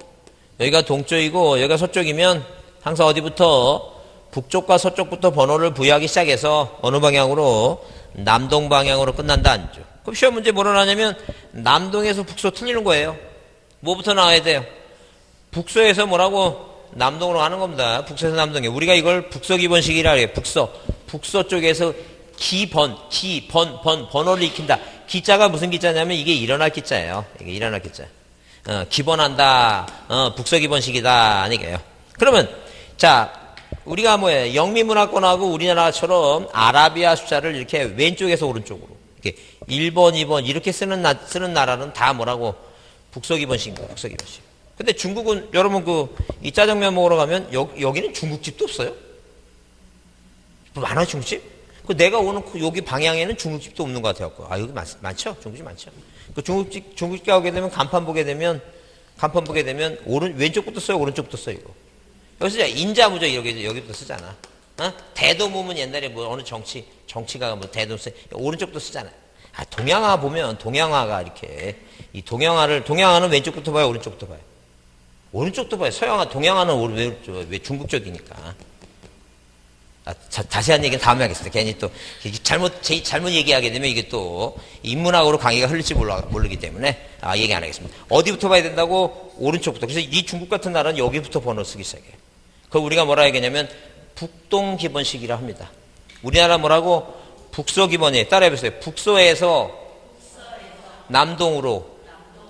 여기가 동쪽이고, 여기가 서쪽이면 항상 어디부터 북쪽과 서쪽부터 번호를 부여하기 시작해서 어느 방향으로? 남동 방향으로 끝난다, 아니죠? 그럼 시험 문제 뭐로 나냐면 남동에서 북서 틀리는 거예요. 뭐부터 나와야 돼요? 북서에서 뭐라고? 남동으로 가는 겁니다. 북서에서 남동에. 우리가 이걸 북서기본식이라 그래요. 북서 쪽에서 번호를 익힌다. 기자가 무슨 기자냐면 이게 일어날 기자예요. 이게 일어날 기자. 기본한다. 북서기본식이다. 아니게요. 그러면, 자, 우리가 뭐예요? 영미문화권하고 우리나라처럼 아라비아 숫자를 이렇게 왼쪽에서 오른쪽으로. 이렇게 1번, 2번 이렇게 쓰는 나라는 다 뭐라고? 북서기본식입니다. 북서기본식. 근데 중국은 여러분 이 짜장면 먹으러 가면 여기는 중국집도 없어요? 많아요, 중국집? 내가 오는 여기 방향에는 중국집도 없는 것 같아요. 여기 많죠? 중국집 많죠? 중국집 가게 되면 간판 보게 되면 왼쪽부터 써요, 오른쪽부터 써요, 이거. 여기서 인자무적 여기부터 쓰잖아. 대도무면 옛날에 뭐 어느 정치가가 뭐 대도 쓰 오른쪽부터 쓰잖아. 동양화 보면 동양화가 이렇게 동양화는 왼쪽부터 봐요, 오른쪽부터 봐요. 오른쪽도 봐요. 서양화, 동양화는 왜 중국적이니까. 자세한 얘기는 다음에 하겠습니다. 괜히 또 잘못 얘기하게 되면 이게 또 인문학으로 강의가 흘릴지 모르기 때문에 얘기 안 하겠습니다. 어디부터 봐야 된다고? 오른쪽부터. 그래서 이 중국 같은 나라는 여기부터 번호 쓰기 시작해요. 그걸 우리가 뭐라 하겠냐면 북동기본식이라 합니다. 우리나라 뭐라고? 북서기본이에요. 따라해보세요. 북서에서 남동으로.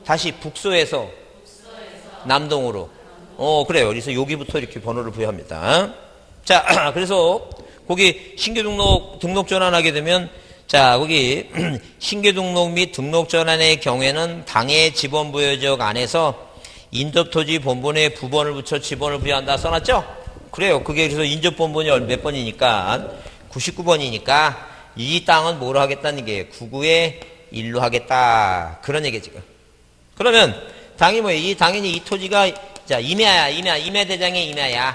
다시 북서에서 남동으로. 그래요. 그래서 여기부터 이렇게 번호를 부여합니다. 자, 그래서 거기 신규 등록 전환하게 되면, 자, 거기 신규 등록 및 등록 전환의 경우에는 당의 지번부여지역 안에서 인접토지 본본에 부번을 붙여 지번을 부여한다 써놨죠? 그래요. 그게 그래서 인접본본이 몇 번이니까 99번이니까 이 땅은 뭐로 하겠다는 게 99에 1로 하겠다. 그런 얘기 지금. 그러면 당이 뭐예요? 당연히 이 토지가 자 임야야. 임야대장의 임야야.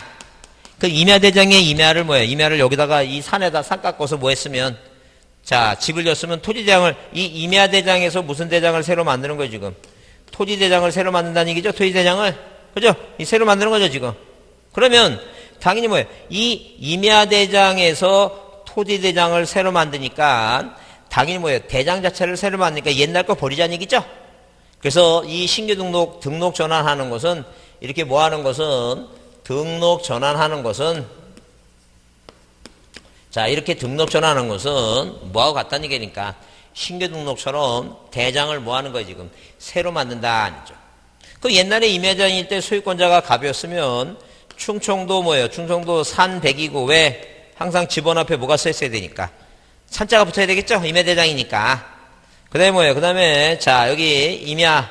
그 임야대장의 임야를 뭐예요? 임야를 여기다가 이 산에다 산 깎아서 뭐 했으면 자 집을 졌으면 토지대장을 이 임야대장에서 무슨 대장을 새로 만드는 거예요 지금? 토지대장을 새로 만든다는 얘기죠? 토지대장을 그죠? 이 새로 만드는 거죠 지금. 그러면 당연히 뭐예요? 이 임야대장에서 토지대장을 새로 만드니까 당연히 뭐예요? 대장 자체를 새로 만드니까 옛날 거 버리자는 얘기죠? 그래서 이 신규 등록 전환하는 것은 이렇게 뭐 하는 것은 등록 전환하는 것은 자 이렇게 등록 전환하는 것은 뭐하고 같다는 얘기니까 신규 등록처럼 대장을 뭐 하는 거예요 지금? 새로 만든다 아니죠. 그 옛날에 임야장일 때 소유권자가 갑이었으면 충청도 뭐예요? 충청도 산 100이고 왜 항상 집원 앞에 뭐가 써 있어야 되니까 산자가 붙어야 되겠죠? 임야대장이니까. 그 다음에 뭐예요? 그 다음에 자 여기 임야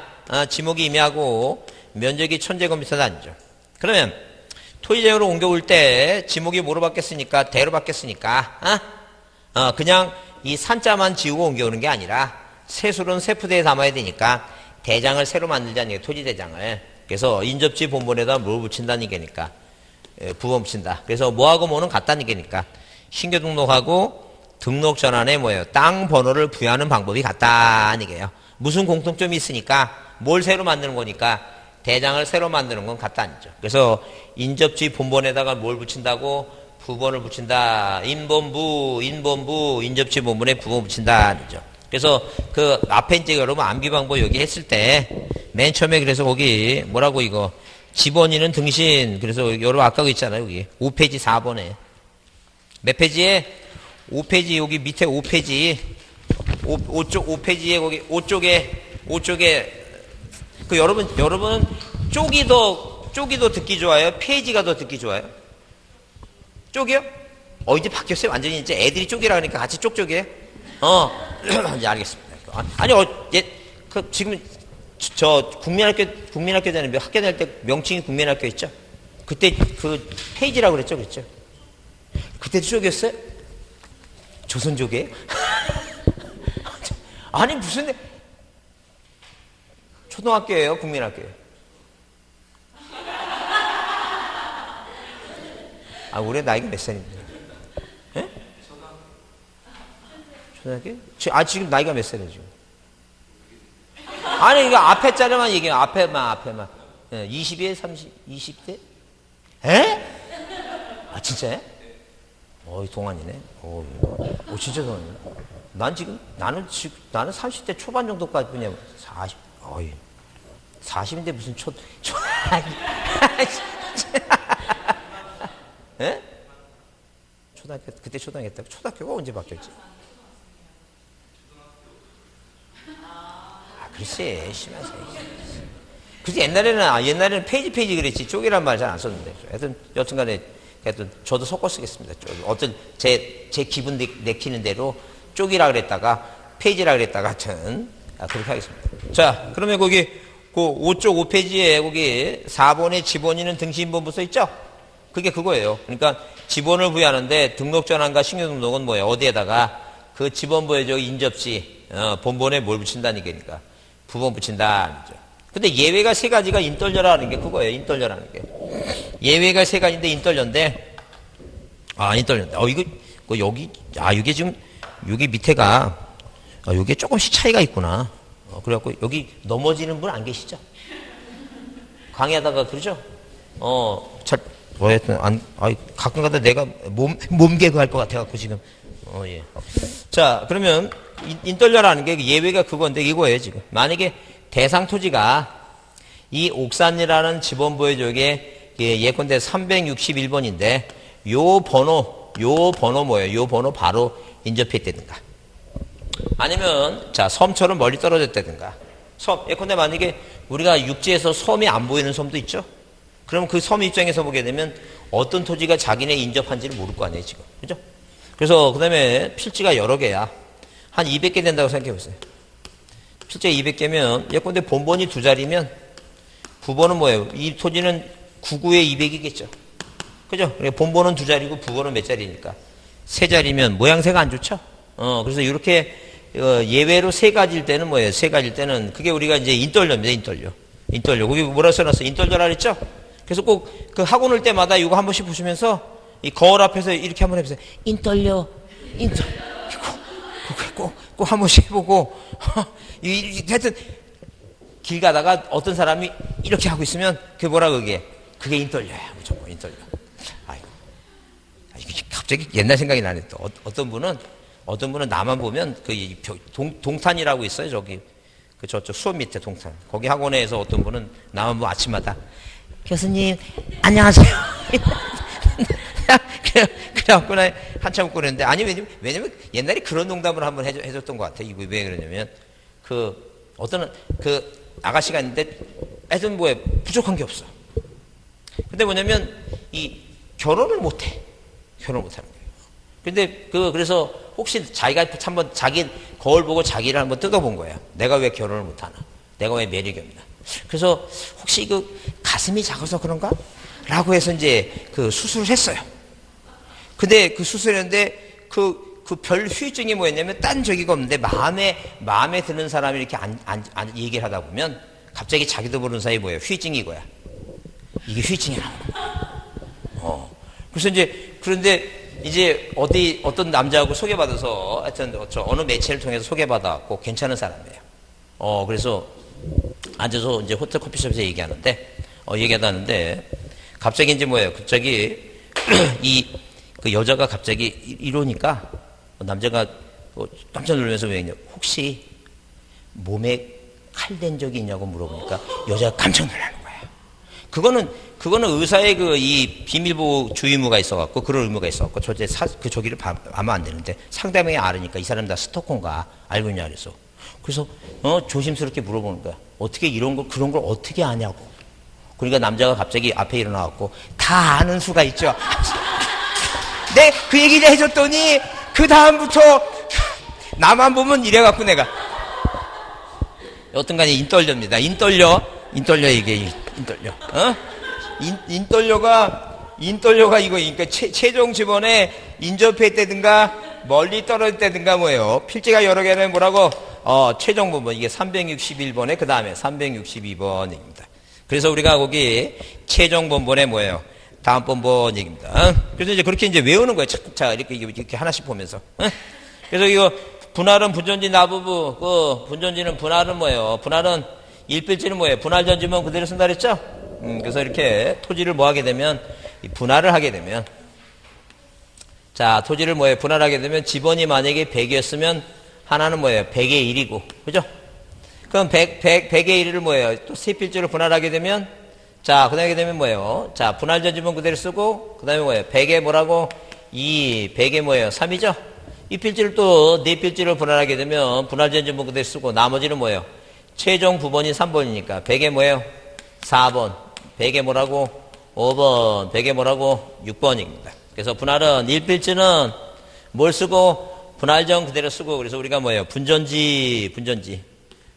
지목이 임야고 면적이 1000제곱미터도 아니죠. 그러면 토지대장으로 옮겨올 때 지목이 뭐로 바뀌었으니까 대로 바뀌었으니까 그냥 이 산자만 지우고 옮겨오는 게 아니라 세술은 세푸대에 담아야 되니까 대장을 새로 만들자는 게 토지대장을. 그래서 인접지 본본에다 뭘 붙인다는 얘기니까 부번 붙인다. 그래서 뭐하고 뭐는 같다는 얘기니까 신규 등록하고 등록 전환에 뭐예요? 땅 번호를 부여하는 방법이 같다는 얘기예요. 무슨 공통점이 있으니까 뭘 새로 만드는 거니까 대장을 새로 만드는 건 같다는 거죠. 그래서 인접지 본본에다가 뭘 붙인다고? 부번을 붙인다. 인본부 인접지 본본에 부번 붙인다는 거죠. 그래서 그 앞에 이제 여러분 암기 방법 여기 했을 때 맨 처음에 그래서 거기 뭐라고 이거 지번이는 등신 그래서 여러분 아까 그 있잖아요 여기 5페이지 4번에 몇 페이지에 5페이지 여기 밑에 5페이지 5페이지에 거기 5쪽에 그 여러분 쪽이 더 듣기 좋아요? 페이지가 더 듣기 좋아요? 쪽이요? 이제 바뀌었어요 완전히 이제 애들이 쪽이라 그러니까 같이 쪽이에요? 이제 알겠습니다. 아니 지금 저 국민학교 다니는 학교 다닐 때 명칭이 국민학교 있죠? 그때 그 페이지라고 그랬죠? 그때도 쪽이었어요? 조선족이에요? 아니 무슨 초등학교예요? 국민학교예요? 올해 나이가 몇 살입니까? 예? 초등학교? 지금 나이가 몇 살이에요 지금? 아니 이거 앞에 자료만 얘기해요. 앞에만. 20에 30, 20대? 에? 진짜요? 동안이네. 진짜 동안이네. 나는 30대 초반 정도까지 그냥 40인데 무슨 에? 초등학교, 그때 초등학교 했다고? 초등학교가 언제 바뀌었지? 글쎄, 심하세요. 그래서 옛날에는 페이지 그랬지, 쪽이란 말 잘 안 썼는데. 여튼간에, 저도 섞어 쓰겠습니다. 어떤, 제 기분 내키는 대로 쪽이라 그랬다가, 페이지라 그랬다가, 하여튼, 그렇게 하겠습니다. 자, 그러면 거기, 그 5쪽 5페이지에 거기 4번에 지번이는 등신본부 써 있죠? 그게 그거예요. 그러니까 지번을 부여하는데 등록전환과 신규등록은 뭐예요? 어디에다가 그 지번부에 저 인접지 본본에 뭘 붙인다는 얘기니까 부번 붙인다. 근데 예외가 세 가지가 인떨려라는 게 그거예요. 인떨려라는 게 예외가 세 가지인데 인떨려인데 인떨려인데 이게 지금 여기 밑에가 여기 조금씩 차이가 있구나. 그래갖고 여기 넘어지는 분 안 계시죠? 강의하다가 그러죠? 하여튼, 가끔가다 내가 몸개그 할 것 같아갖고, 지금. 예. 자, 그러면, 인떨려라는 게 예외가 그건데, 이거예요, 지금. 만약에 대상 토지가 이 옥산이라는 지번부의 쪽에, 예컨대 361번인데, 요 번호 뭐예요? 요 번호 바로 인접했다든가. 아니면, 자, 섬처럼 멀리 떨어졌다든가. 예컨대 만약에 우리가 육지에서 섬이 안 보이는 섬도 있죠? 그럼 그 섬 입장에서 보게 되면 어떤 토지가 자기네 인접한지를 모를 거 아니에요, 지금. 그죠? 그래서 그 다음에 필지가 여러 개야. 한 200개 된다고 생각해 보세요. 필지가 200개면, 예컨대 본본이 2자리면 부번은 뭐예요? 이 토지는 99에 200이겠죠. 그죠? 본번은 2자리고 부번은 몇 자리니까. 3자리면 모양새가 안 좋죠? 그래서 이렇게 예외로 3가지일 때는 뭐예요? 3가지일 때는 그게 우리가 이제 인떨려입니다. 인떨려. 거기 뭐라 써놨어? 인떨려라 그랬죠? 그래서 꼭 그 학원 올 때마다 이거 한 번씩 보시면서 이 거울 앞에서 이렇게 한번 해보세요. 인떨려. 꼭 한 번씩 해보고 하여튼 길 가다가 어떤 사람이 이렇게 하고 있으면 그게 뭐라 그게 인떨려야 무조건 인떨려. 아이고 갑자기 옛날 생각이 나네. 또 어떤 분은 나만 보면 그 동탄이라고 있어요. 저기 그 저쪽 수업 밑에 동탄. 거기 학원에서 어떤 분은 나만 보면 아침마다 교수님 안녕하세요. 그래갖고 나 한참 웃고 그랬는데 아니 왜냐면 옛날에 그런 농담을 한번 해줬던 것 같아. 이거 왜 그러냐면 어떤 아가씨가 있는데 애들 뭐에 부족한 게 없어. 근데 뭐냐면 이 결혼을 못하는 거예요. 근데 그래서 혹시 자기가 한번 자기 거울 보고 자기를 한번 뜯어본 거야. 내가 왜 결혼을 못하나? 내가 왜 매력이 없나? 그래서 혹시 가슴이 작아서 그런가? 라고 해서 이제 수술을 했어요. 근데 수술했는데 별 후유증이 뭐였냐면 딴 저기가 없는데 마음에 드는 사람이 이렇게 얘기를 하다 보면 갑자기 자기도 모르는 사이에 뭐예요? 후유증이 이거야. 이게 후유증이 나와. 그래서 그런데 이제 어떤 남자하고 소개받아서 하여튼 어느 매체를 통해서 소개받아갖고 괜찮은 사람이에요. 그래서 앉아서 이제 호텔 커피숍에서 얘기하다는데 갑자기 이제 뭐예요? 갑자기 그 여자가 갑자기 이러니까 남자가 깜짝 놀라면서 왜 혹시 몸에 칼 댄 적이 있냐고 물어보니까 여자가 깜짝 놀라는 거예요. 그거는 의사의 이 비밀보호 주의무가 있어갖고 그런 의무가 있어갖고 저기를 아마 안 되는데 상대방이 알으니까 이 사람 다 스토커인가 알고 있냐 그래서 조심스럽게 물어보는 거야. 어떻게 그런 걸 어떻게 아냐고. 그러니까 남자가 갑자기 앞에 일어나갖고 다 아는 수가 있죠. 네, 그 얘기를 해줬더니 그 다음부터 나만 보면 이래갖고 내가 여튼간에 인떨려입니다. 인떨려 이게 인떨려. 인떨려가 이거 그러니까 최종 지번에 인접했다든가 멀리 떨어졌다든가 뭐예요. 필지가 여러 개는 뭐라고 최종 부분 이게 361번에 그 다음에 362번입니다. 그래서 우리가 거기 최종 본번에 뭐예요? 다음 본번 얘기입니다. 그래서 이제 그렇게 이제 외우는 거예요. 자, 이렇게 하나씩 보면서. 그래서 이거 분할은 분전지 나부부, 분전지는 분할은 뭐예요? 분할은 일필지는 뭐예요? 분할 전지문 그대로 쓴다 그랬죠? 그래서 이렇게 토지를 뭐 하게 되면, 분할을 하게 되면, 자, 토지를 뭐예요? 분할하게 되면 지번이 만약에 100이었으면 하나는 뭐예요? 100의 1이고, 그죠? 그럼 100의 1을 뭐예요? 또 세 필지로 분할하게 되면, 자, 그 다음에 되면 뭐예요? 자, 분할 전지문 그대로 쓰고, 그 다음에 뭐예요? 100에 뭐라고? 2, 100에 뭐예요? 3이죠? 이 필지를 또 네 필지로 분할하게 되면 분할 전지문 그대로 쓰고, 나머지는 뭐예요? 최종 부번이 3번이니까, 100에 뭐예요? 4번. 100에 뭐라고? 5번. 100에 뭐라고? 6번입니다. 그래서 분할은 1필지는 뭘 쓰고? 분할전 그대로 쓰고, 그래서 우리가 뭐예요? 분전지.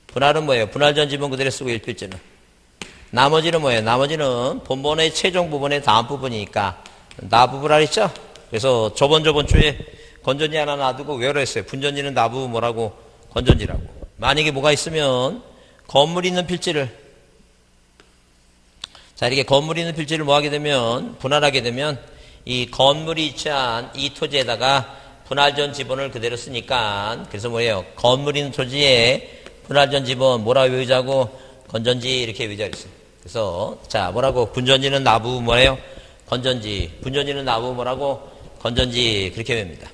분할은 뭐예요? 분할 전지문 그대로 쓰고 1필지는. 나머지는 뭐예요? 나머지는 본번의 최종 부분의 다음 부분이니까 나부부라 했죠? 그래서 저번 주에 건전지 하나 놔두고 외우라 했어요. 분전지는 나부부 뭐라고? 건전지라고. 만약에 뭐가 있으면 건물 있는 필지를 자 이렇게 건물 있는 필지를 뭐 하게 되면 분할하게 되면 이 건물이 있지 않은 이 토지에다가 분할전 지번을 그대로 쓰니까 그래서 뭐예요? 건물 있는 토지에 분할전 지번 뭐라고 외우자고? 건전지 이렇게 외우자 그랬어요. 그래서 자 뭐라고? 분전지는 나부 뭐예요? 건전지. 분전지는 나부 뭐라고? 건전지 그렇게 외웁니다.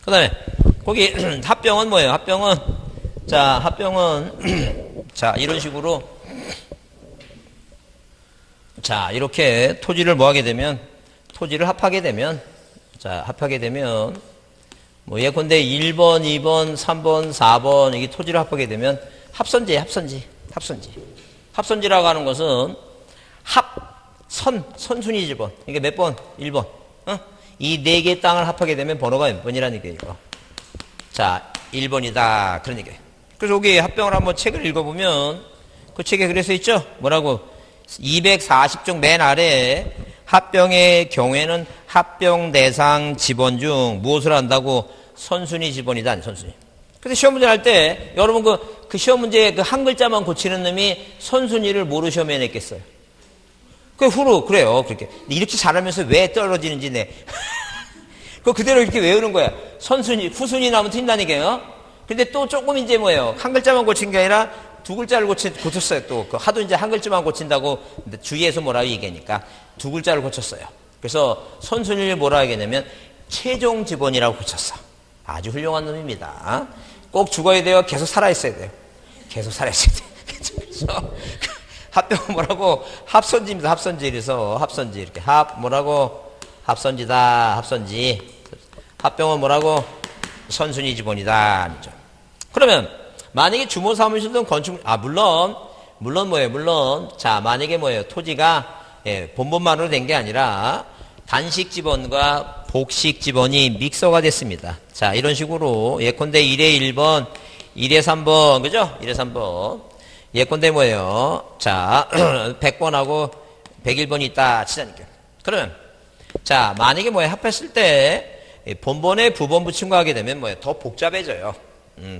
그 다음에 거기 합병은 뭐예요? 합병은 자 이런 식으로 자 이렇게 토지를 뭐 하게 되면 토지를 합하게 되면 뭐 예컨대 1번, 2번, 3번, 4번 이게 토지를 합하게 되면 합선지라고 하는 것은 선순위 지번. 이게 몇 번? 1번. 이 네 개의 땅을 합하게 되면 번호가 몇 번이라는 얘기예요, 이거. 자, 1번이다. 그런 얘기예요. 그래서 여기 합병을 한번 책을 읽어보면 그 책에 그래서 있죠? 뭐라고? 240쪽 맨 아래 합병의 경우에는 합병 대상 지번 중 무엇을 한다고? 선순위 지번이다. 선순위. 그래서 시험 문제 할 때 여러분 그 시험 문제 그 한 글자만 고치는 놈이 선순위를 뭐로 시험해냈겠어요? 그 후로 그래요. 그렇게 이렇게 잘하면서 왜 떨어지는지 그거 그대로 이렇게 외우는 거야. 선순위, 후순위 나오면 틀린다니까요. 근데 또 조금 이제 뭐예요? 한 글자만 고친 게 아니라 두 글자를 고쳤어요. 또 하도 이제 한 글자만 고친다고 주의해서 뭐라고 얘기하니까 두 글자를 고쳤어요. 그래서 선순위를 뭐라 하겠냐면 최종 지번이라고 고쳤어. 아주 훌륭한 놈입니다. 꼭 죽어야 돼요. 계속 살아있어야 돼요. 계속 살아있어야 돼요. 그래서 합병은 뭐라고? 합선지입니다. 합선지. 그래서 합선지. 이렇게 뭐라고? 합선지다. 합선지. 합병은 뭐라고? 선순위 지번이다. 그러면 만약에 주모 사무실은 건축 물론 뭐예요? 물론 자 만약에 뭐예요? 토지가 본본만으로 된 게 아니라 단식 지번과 복식 지번이 믹서가 됐습니다. 자 이런 식으로 예컨대 1에 1번, 1에 3번 그죠? 1에 3번 예컨대 뭐예요? 자 100번하고 101번이 있다 치자니까. 그러면 자 만약에 뭐예요? 합했을 때 본번에 부번 붙인 거 하게 되면 뭐예요? 더 복잡해져요.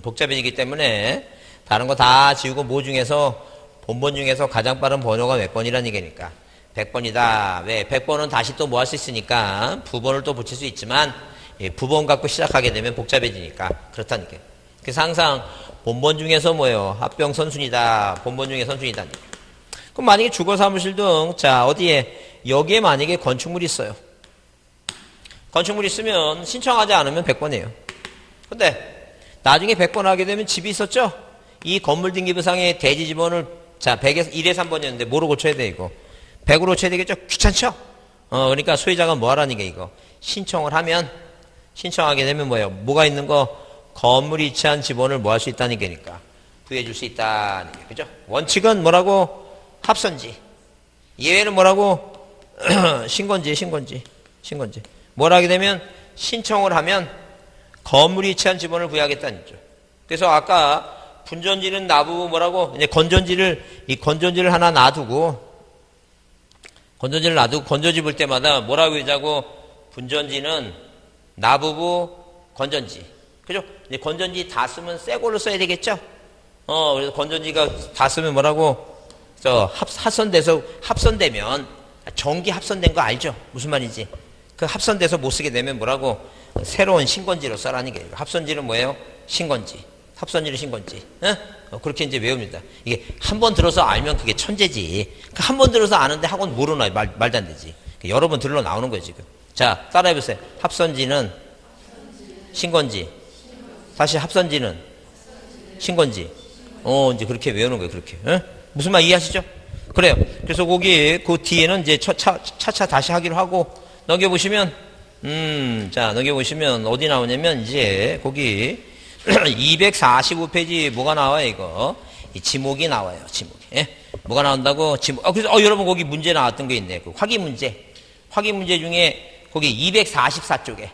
복잡해지기 때문에 다른 거 다 지우고 뭐 중에서 본번 중에서 가장 빠른 번호가 몇 번이라는 얘기니까 100번이다. 왜? 100번은 다시 또 뭐 할 수 있으니까 부번을 또 붙일 수 있지만 부번 갖고 시작하게 되면 복잡해지니까 그렇다니까. 그래서 항상 본번 중에서 뭐예요? 합병 선순위다. 본번 중에 선순위다. 그럼 만약에 주거 사무실 등 자 어디에 여기에 만약에 건축물이 있어요. 건축물이 있으면 신청하지 않으면 100번이에요. 근데 나중에 100번 하게 되면 집이 있었죠? 이 건물 등기부상의 대지 지번을 자 100에서 1에 3번이었는데 뭐로 고쳐야 돼 이거? 100으로 고쳐야 되겠죠? 귀찮죠? 그러니까 소유자가 뭐 하라는 게 이거? 신청을 하면 신청하게 되면 뭐예요? 뭐가 있는 거? 건물이 위치한 지번을 뭐 할 수 있다는 게니까 구해줄 수 있다는 게 그죠? 원칙은 뭐라고? 합선지. 예외는 뭐라고? 신건지. 뭘 하게 되면 신청을 하면 건물이 위치한 지번을 구해야겠다는 거죠. 그래서 아까 분전지는 놔두고 뭐라고? 이제 건전지를 하나 놔두고 건전지 볼 때마다 뭐라고 하자고? 분전지는 나부부 건전지. 그죠? 이제 건전지 다 쓰면 새 걸로 써야 되겠죠? 그래서 건전지가 다 쓰면 뭐라고? 합선되면 전기 합선된 거 알죠? 무슨 말인지. 그 합선돼서 못 쓰게 되면 뭐라고? 새로운 신건지로 써라는 게. 합선지는 뭐예요? 신건지. 합선지는 신건지. 그렇게 이제 외웁니다. 이게 한 번 들어서 알면 그게 천재지. 한 번 들어서 아는데 학원 모르나 말도 안 되지. 여러 번 들러 나오는 거예요, 지금. 자, 따라해보세요. 합선지는 신건지. 다시 합선지는 신건지. 이제 그렇게 외우는 거예요, 그렇게. 무슨 말 이해하시죠? 그래요. 그래서 거기, 그 뒤에는 이제 차차 다시 하기로 하고, 넘겨보시면, 자, 넘겨보시면 어디 나오냐면, 이제, 거기, 245페이지 뭐가 나와요, 이거? 이 지목이 나와요, 지목이. 예? 뭐가 나온다고? 지목. 그래서, 여러분 거기 문제 나왔던 게 있네. 그 확인 문제. 확인 문제 중에, 거기 244쪽에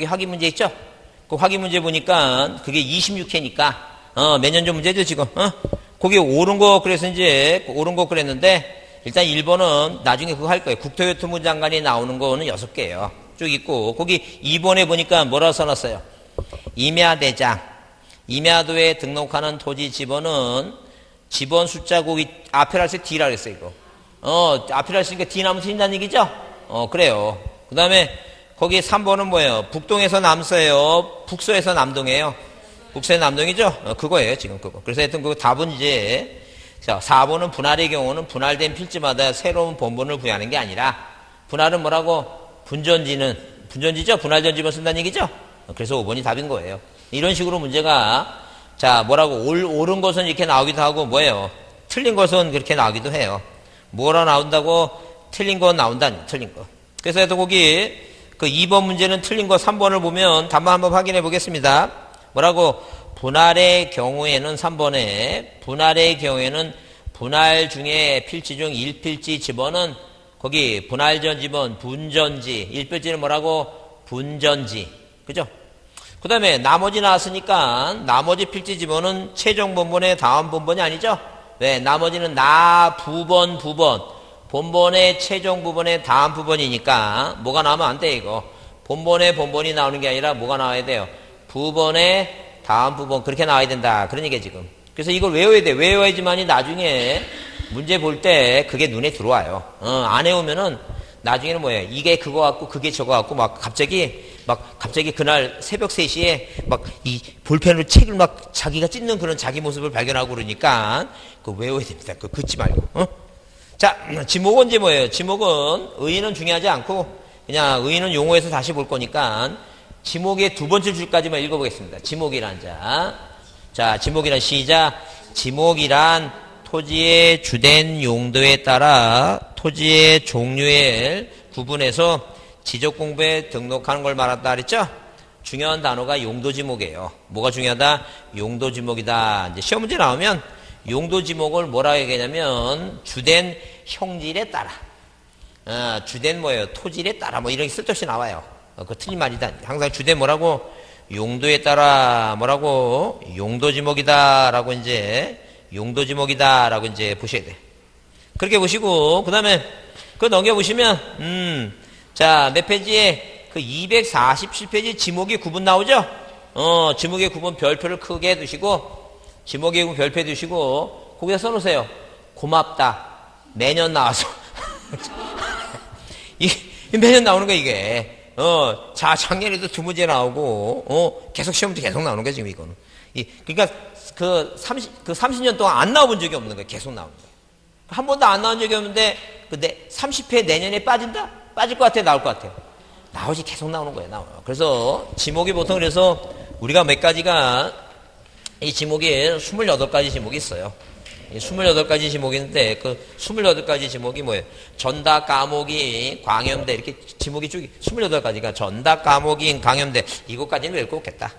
확인 문제 있죠? 그 확인 문제 보니까, 그게 26회니까, 몇 년 전 문제죠, 지금? 거기 옳은 거, 그래서 이제, 옳은 거 그랬는데, 일단 1번은 나중에 그거 할 거예요. 국토교통부 장관이 나오는 거는 6개예요. 쭉 있고, 거기 2번에 보니까 뭐라고 써놨어요? 임야대장. 임야도에 등록하는 토지 지번은 지번 숫자 거기 앞에 할 때 D라 그랬어요, 이거. 앞에 했으니까 D 나면 틀린다는 얘기죠? 그래요. 그 다음에 거기 3번은 뭐예요? 북동에서 남서예요? 북서에서 남동이에요? 북서에서 남동이죠? 그거예요, 지금 그거. 그래서 하여튼 그 답은 이제 자, 4번은 분할의 경우는 분할된 필지마다 새로운 본본을 구하는 게 아니라 분할은 뭐라고? 분전지죠? 분할전 지번 쓴다는 얘기죠? 그래서 5번이 답인 거예요. 이런 식으로 문제가 자 뭐라고 옳은 것은 이렇게 나오기도 하고 뭐예요? 틀린 것은 그렇게 나오기도 해요. 뭐라 나온다고? 틀린 건 나온다니 틀린 거. 그래서 거기 그 2번 문제는 틀린 거 3번을 보면 답만 한번 확인해 보겠습니다. 뭐라고? 분할의 경우에는 3번에 분할의 경우에는 분할 중에 필지 중 1필지 지번은 거기 분할전 지번 분전지 1필지는 뭐라고? 분전지. 그죠? 그 다음에 나머지 나왔으니까 나머지 필지 지번은 최종 본본의 다음 본본이 아니죠? 왜? 나머지는 나, 부번, 부번. 본번의 최종 부번의 다음 부번이니까 뭐가 나오면 안 돼, 이거. 본번의 본번이 나오는 게 아니라 뭐가 나와야 돼요? 부번의 다음 부번. 그렇게 나와야 된다. 그런 얘기야, 지금. 그래서 이걸 외워야 돼. 외워야지만이 나중에 문제 볼 때 그게 눈에 들어와요. 안 외우면은 나중에는 뭐예요? 이게 그거 같고 그게 저거 같고 막 갑자기 그날 새벽 3시에 막 이 볼펜으로 책을 막 자기가 찢는 그런 자기 모습을 발견하고 그러니까 그거 외워야 됩니다. 그거 긋지 말고. 자, 지목은 이제 뭐예요? 지목은 의의는 중요하지 않고 그냥 의의는 용어에서 다시 볼 거니까 지목의 두 번째 줄까지만 읽어보겠습니다. 지목이란 자, 지목이란 시작. 지목이란 토지의 주된 용도에 따라 토지의 종류에 구분해서 지적공부에 등록하는 걸 말한다 그랬죠? 중요한 단어가 용도지목이에요. 뭐가 중요하다? 용도지목이다. 이제 시험 문제 나오면 용도지목을 뭐라고 얘기하냐면 주된 형질에 따라 주된 뭐예요? 토질에 따라 뭐 이런 게 쓸데없이 나와요. 그거 틀린 말이다. 항상 주된 뭐라고? 용도에 따라 뭐라고? 용도지목이다라고 이제 용도지목이다라고 이제 보셔야 돼. 그렇게 보시고 그다음에 그거 넘겨보시면 자, 몇 페이지에 그 247페이지 지목의 구분 나오죠? 지목의 구분 별표를 크게 두시고 지목의 구분 별표 두시고 거기다 써놓으세요. 고맙다. 매년 나와서 매년 나오는 거 이게. 자, 작년에도 2문제 나오고 계속 시험도 계속 나오는 거야 지금 이거는. 그러니까 그 30년 동안 안 나와본 적이 없는 거예요. 계속 나오는 거예요. 한 번도 안 나온 적이 없는데 근데 30회 내년에 빠진다? 빠질 것 같아? 나올 것 같아요? 나오지. 계속 나오는 거예요. 나와요. 그래서 지목이 보통 그래서 우리가 몇 가지가 이 지목이 28가지 지목이 있어요. 28가지 지목이 있는데 그 28가지 지목이 뭐예요? 전다, 까목이, 광염대 이렇게 지목이 쭉 28가지가 전다, 까목이, 광염대 이것까지는 외울 거 없겠다.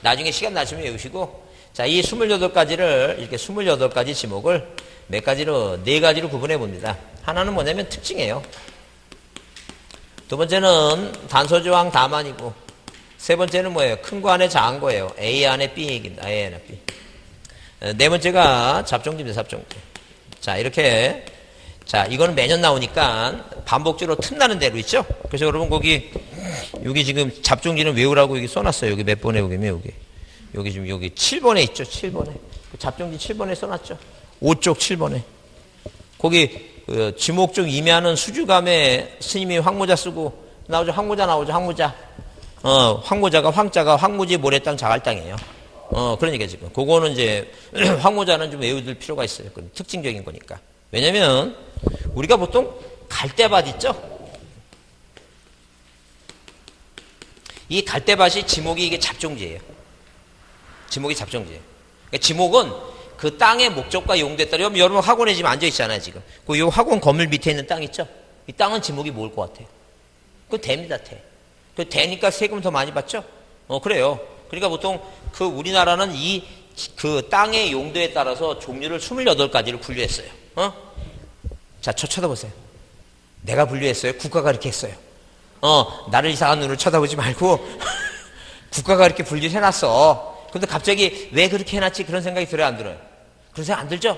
나중에 시간 나시면 외우시고 자, 이 28가지를 이렇게 28가지 지목을 몇 가지로 4가지로 구분해 봅니다. 하나는 뭐냐면 특징이에요. 두 번째는 단소조항 다만이고 세 번째는 뭐예요? 큰 거 안에 작은 거예요. A 안에 B 얘기입니다. A 안에 B. 네 번째가 잡종지입니다. 잡종지. 자, 이렇게 자, 이거는 매년 나오니까 반복적으로 틈나는 대로 있죠? 그래서 여러분 여기 지금 잡종지는 외우라고 여기 써놨어요. 여기 몇 번에 보면 여기 지금 여기 7번에 있죠? 7번에. 잡종지 7번에 써놨죠? 5쪽 7번에. 거기 지목적 임야는 수주감에 스님이 황모자 쓰고 나오죠. 황모자 나오죠. 황모자. 황모자가 황자가 황무지 모래땅 자갈땅이에요. 그런 얘기야 지금. 그거는 이제 황모자는 좀 외워둘 필요가 있어요. 그건 특징적인 거니까. 왜냐면 우리가 보통 갈대밭 있죠. 이 갈대밭이 지목이 이게 잡종지예요. 지목이 잡종지예요. 그러니까 지목은 그 땅의 목적과 용도에 따라 여러분 학원에 지금 앉아 있잖아요 지금. 그 요 학원 건물 밑에 있는 땅 있죠. 이 땅은 지목이 뭘 것 같아요? 그거 대입니다. 대. 그 대니까 세금 더 많이 받죠. 그래요. 그러니까 보통 그 우리나라는 그 땅의 용도에 따라서 종류를 28가지를 분류했어요. 자, 저 쳐다보세요. 내가 분류했어요. 국가가 이렇게 했어요. 나를 이상한 눈으로 쳐다보지 말고 국가가 이렇게 분류를 해놨어. 근데 갑자기 왜 그렇게 해놨지? 그런 생각이 들어요, 안 들어요? 그런 생각 안 들죠?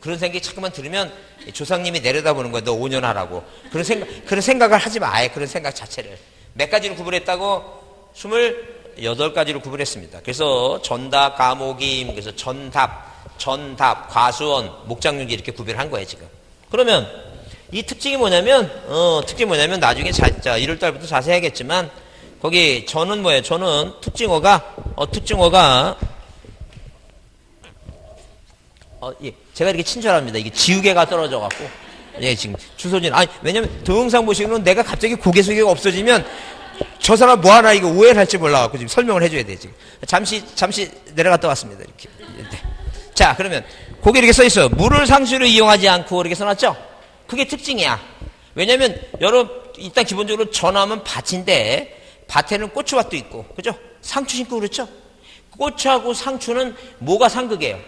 그런 생각이 자꾸만 들으면 조상님이 내려다보는 거야. 너 5년 하라고. 그런 생각을 하지 마. 아예 그런 생각 자체를. 몇 가지로 구분했다고? 28가지로 구분했습니다. 그래서 전답, 가목임, 그래서 전답, 과수원, 목장용지 이렇게 구별한 거예요, 지금. 그러면 이 특징이 뭐냐면 나중에 자 1월 달부터 자세히 하겠지만 거기 저는 뭐예요? 저는 특징어가 예, 제가 이렇게 친절합니다. 이게 지우개가 떨어져갖고. 예, 지금 주소진. 왜냐면 동영상 보시면 내가 갑자기 고개 숙이가 없어지면 저 사람 뭐 하나 이거 오해를 할지 몰라갖고 지금 설명을 해줘야 돼, 지금. 잠시 내려갔다 왔습니다. 이렇게. 네. 자, 그러면 거기 이렇게 써 있어요. 물을 상수로 이용하지 않고 이렇게 써놨죠? 그게 특징이야. 왜냐면 여러분, 일단 기본적으로 전하면 밭인데 밭에는 고추밭도 있고, 그죠? 상추 심고 그렇죠? 고추하고 상추는 뭐가 상극이에요?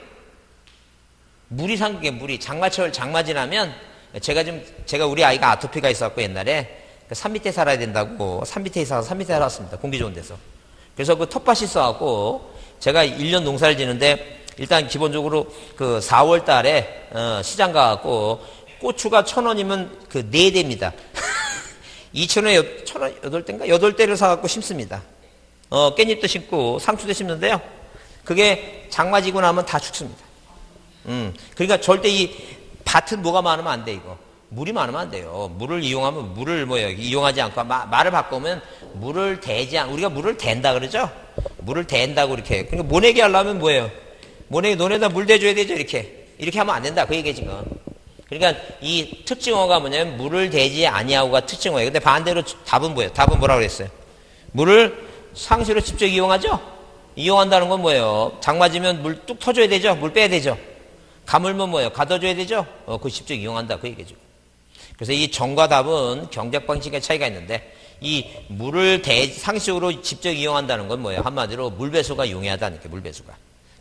물이 상극이에요, 물이. 장마철, 장마 지나면 제가 우리 아이가 아토피가 있었고 옛날에 산 밑에 살아야 된다고 산 밑에 있어서 산 밑에 살았습니다. 공기 좋은 데서. 그래서 그 텃밭이 있어갖고 제가 1년 농사를 지는데 일단 기본적으로 그 4월 달에, 시장 가갖고 고추가 1,000원이면 그 4대입니다. 2,000원에 1,000원 8대인가? 8대를 사갖고 심습니다. 깻잎도 심고 상추도 심는데요. 그게 장마 지고 나면 다 죽습니다. 그러니까 절대 이 밭은 뭐가 많으면 안 돼, 이거. 물이 많으면 안 돼요. 물을 이용하면 물을 이용하지 않고 말을 바꾸면 물을 대지 않고 우리가 물을 댄다 그러죠? 물을 댄다고 이렇게. 그러니까 모내기 하려면 뭐예요? 모내기 논에다 물 대줘야 되죠, 이렇게. 이렇게 하면 안 된다. 그 얘기 지금. 그러니까 이 특징어가 뭐냐면 물을 대지 아니하고가 특징어예요. 근데 반대로 답은 뭐예요? 답은 뭐라고 그랬어요? 물을 상시로 직접 이용하죠? 이용한다는 건 뭐예요? 장마지면 물 뚝 터줘야 되죠? 물 빼야 되죠? 가물면 뭐예요? 가둬줘야 되죠? 그거 직접 이용한다. 그 얘기죠. 그래서 이 정과 답은 경작 방식의 차이가 있는데 이 물을 상식으로 직접 이용한다는 건 뭐예요? 한마디로 물배수가 용이하다는 게 물배수가.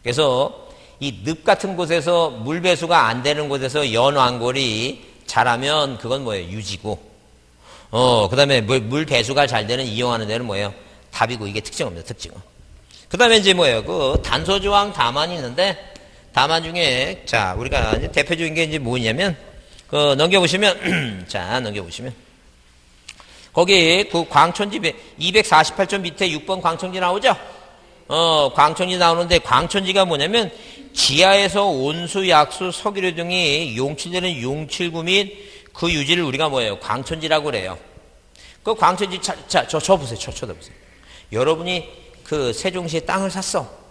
그래서 이 늪 같은 곳에서 물배수가 안 되는 곳에서 연왕골이 자라면 그건 뭐예요? 유지고. 그 다음에 물 배수가 잘 되는 이용하는 데는 뭐예요? 답이고 이게 특징입니다. 특징어. 그 다음에 이제 뭐예요? 그 단소조항 다만이 있는데 다만 중에 자 우리가 이제 대표적인 게 이제 뭐냐면 그 넘겨보시면 자 넘겨보시면 거기 그 광천지 248점 밑에 6번 광천지 나오죠? 광천지 나오는데 광천지가 뭐냐면 지하에서 온수, 약수, 석유류 등이 용출되는 용칠구 및 그 유지를 우리가 뭐예요? 광천지라고 그래요. 그 광천지 저 보세요. 쳐다보세요. 여러분이 그 세종시에 땅을 샀어.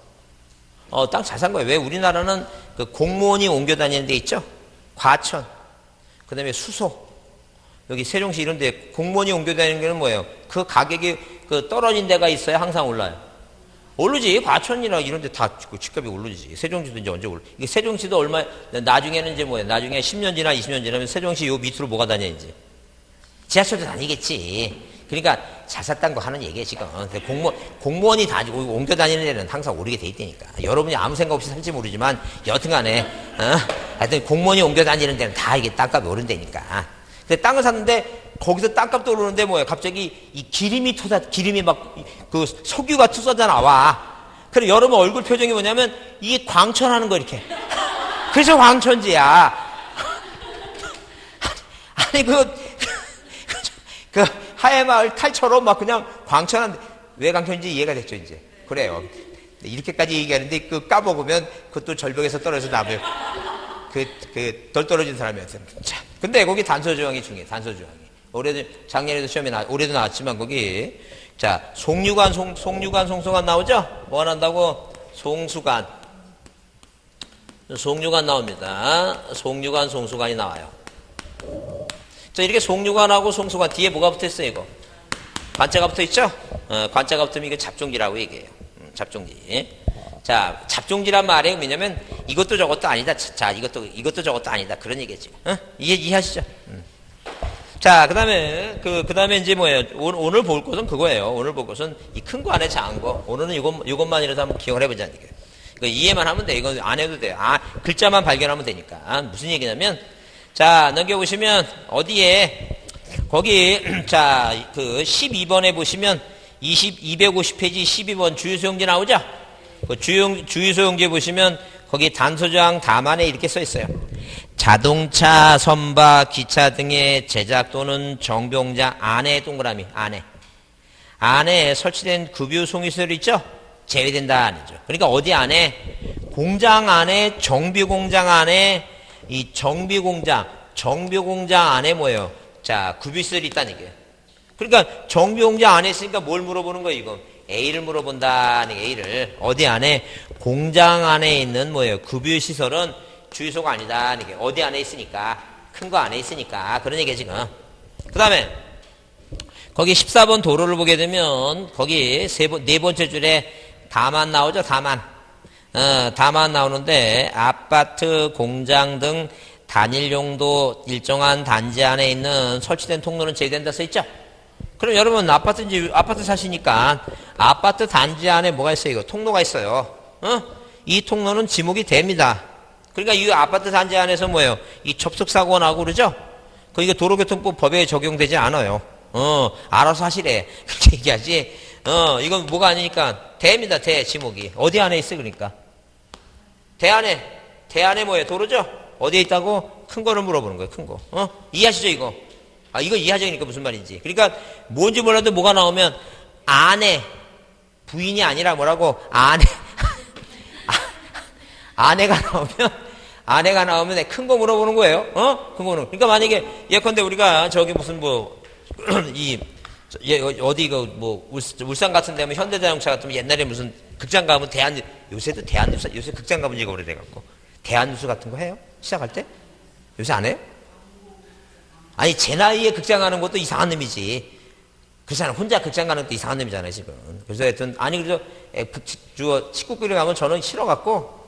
땅 잘 산 거예요. 왜 우리나라는 그 공무원이 옮겨 다니는 데 있죠? 과천. 그 다음에 수소. 여기 세종시 이런 데 공무원이 옮겨 다니는 데는 뭐예요? 그 가격이 그 떨어진 데가 있어야 항상 올라요. 오르지. 과천이나 이런 데 다 집값이 오르지. 세종시도 이제 언제 올라. 이게 세종시도 얼마, 나중에는 이제 뭐예요? 나중에 10년 지나 20년 지나면 세종시 요 밑으로 뭐가 다녀, 이제. 지하철도 다니겠지. 그러니까 잘 샀다는 거 하는 얘기예요, 지금. 공무원이 옮겨 다니는 데는 항상 오르게 돼 있다니까. 여러분이 아무 생각 없이 살지 모르지만, 여튼 간에, 하여튼 공무원이 옮겨 다니는 데는 다 이게 땅값이 오른다니까. 근데 땅을 샀는데, 거기서 땅값도 오르는데 뭐예요? 갑자기 이 기름이 막, 그 석유가 투쏟아 나와. 그래, 여러분 얼굴 표정이 뭐냐면, 이게 광천하는 거, 이렇게. 그래서 광천지야. 아니, 하회마을 탈처럼 막 그냥 광천한, 왜 광천인지 이해가 됐죠, 이제. 그래요. 이렇게까지 얘기하는데, 까먹으면 그것도 절벽에서 떨어져서 나와요. 덜 떨어진 사람이었어요. 자, 근데 거기 단서조항이 중요해, 단서조항이. 작년에도 시험에 올해도 나왔지만 거기, 자, 송유관, 송수관 나오죠? 뭐 한다고? 송수관. 송유관 나옵니다. 송유관, 송수관이 나와요. 자, 이렇게 송유관하고 송수관 뒤에 뭐가 붙어 있어요, 이거? 관자가 붙어 있죠? 관자가 붙으면 이거 잡종지라고 얘기해요. 잡종지. 자, 잡종지란 말이 뭐냐면 이것도 저것도 아니다. 자, 이것도 저것도 아니다. 그런 얘기지. 이해하시죠? 자, 그 다음에 이제 뭐예요? 오늘 볼 것은 그거예요. 오늘 볼 것은 이 큰 거 안에 작은 거. 오늘은 이것만이라도 한번 기억을 해보자는 얘기예요. 이거 이해만 하면 돼. 이건 안 해도 돼요. 글자만 발견하면 되니까. 무슨 얘기냐면, 자, 넘겨보시면, 어디에, 거기, 자, 12번에 보시면, 250페이지 12번 주유소용지 나오죠? 그 주유소용지 보시면, 거기 단서조항 다만에 이렇게 써 있어요. 자동차, 선박, 기차 등의 제작 또는 정비공장 안에 동그라미, 안에 설치된 급유 송유시설 있죠? 제외된다, 아니죠. 그러니까 어디 안에? 공장 안에, 정비공장 안에, 이 정비공장 안에 뭐예요? 자, 급유시설이 있다는 얘기예요. 그러니까 정비공장 안에 있으니까 뭘 물어보는 거예요, 이거? A를 물어본다는 A를. 어디 안에? 공장 안에 있는 뭐예요? 급유시설은 주유소가 아니다. 이게 어디 안에 있으니까. 큰 거 안에 있으니까. 그런 얘기예요, 지금. 그 다음에, 거기 14번 도로를 보게 되면, 거기 네 번째 줄에 다만 나오죠, 다만. 다만 나오는데, 아파트, 공장 등 단일 용도 일정한 단지 안에 있는 설치된 통로는 제외된다 써있죠? 그럼 여러분, 아파트 사시니까, 아파트 단지 안에 뭐가 있어요, 이거? 통로가 있어요. 이 통로는 지목이 됩니다. 그러니까 이 아파트 단지 안에서 뭐예요? 이 접촉사고가 나고 그러죠? 이거 도로교통법 법에 적용되지 않아요. 알아서 하시래. 그렇게 얘기하지. 이건 뭐가 아니니까, 됩니다, 지목이. 어디 안에 있어, 그러니까? 대안에 뭐예요? 도로죠? 어디에 있다고? 큰 거를 물어보는 거예요, 큰 거. 이해하시죠, 이거? 이거 이해하자니까 무슨 말인지. 그러니까 뭔지 몰라도 뭐가 나오면 아내, 부인이 아니라 뭐라고? 아내가 나오면 큰 거 물어보는 거예요. 큰 거는. 그러니까 만약에 예컨대 우리가 저기 무슨 어디 울산 같은 데 하면 현대자동차 같으면 옛날에 무슨 극장 가면 요새도 대한뉴스, 요새 극장 가본 지가 오래돼갖고 대한뉴스 같은 거 해요? 시작할 때? 요새 안 해요? 아니 제 나이에 극장 가는 것도 이상한 놈이지. 그렇잖아. 혼자 극장 가는 것도 이상한 놈이잖아요 지금. 그래서 하여튼 그래서 식구끼리 가면 저는 싫어갖고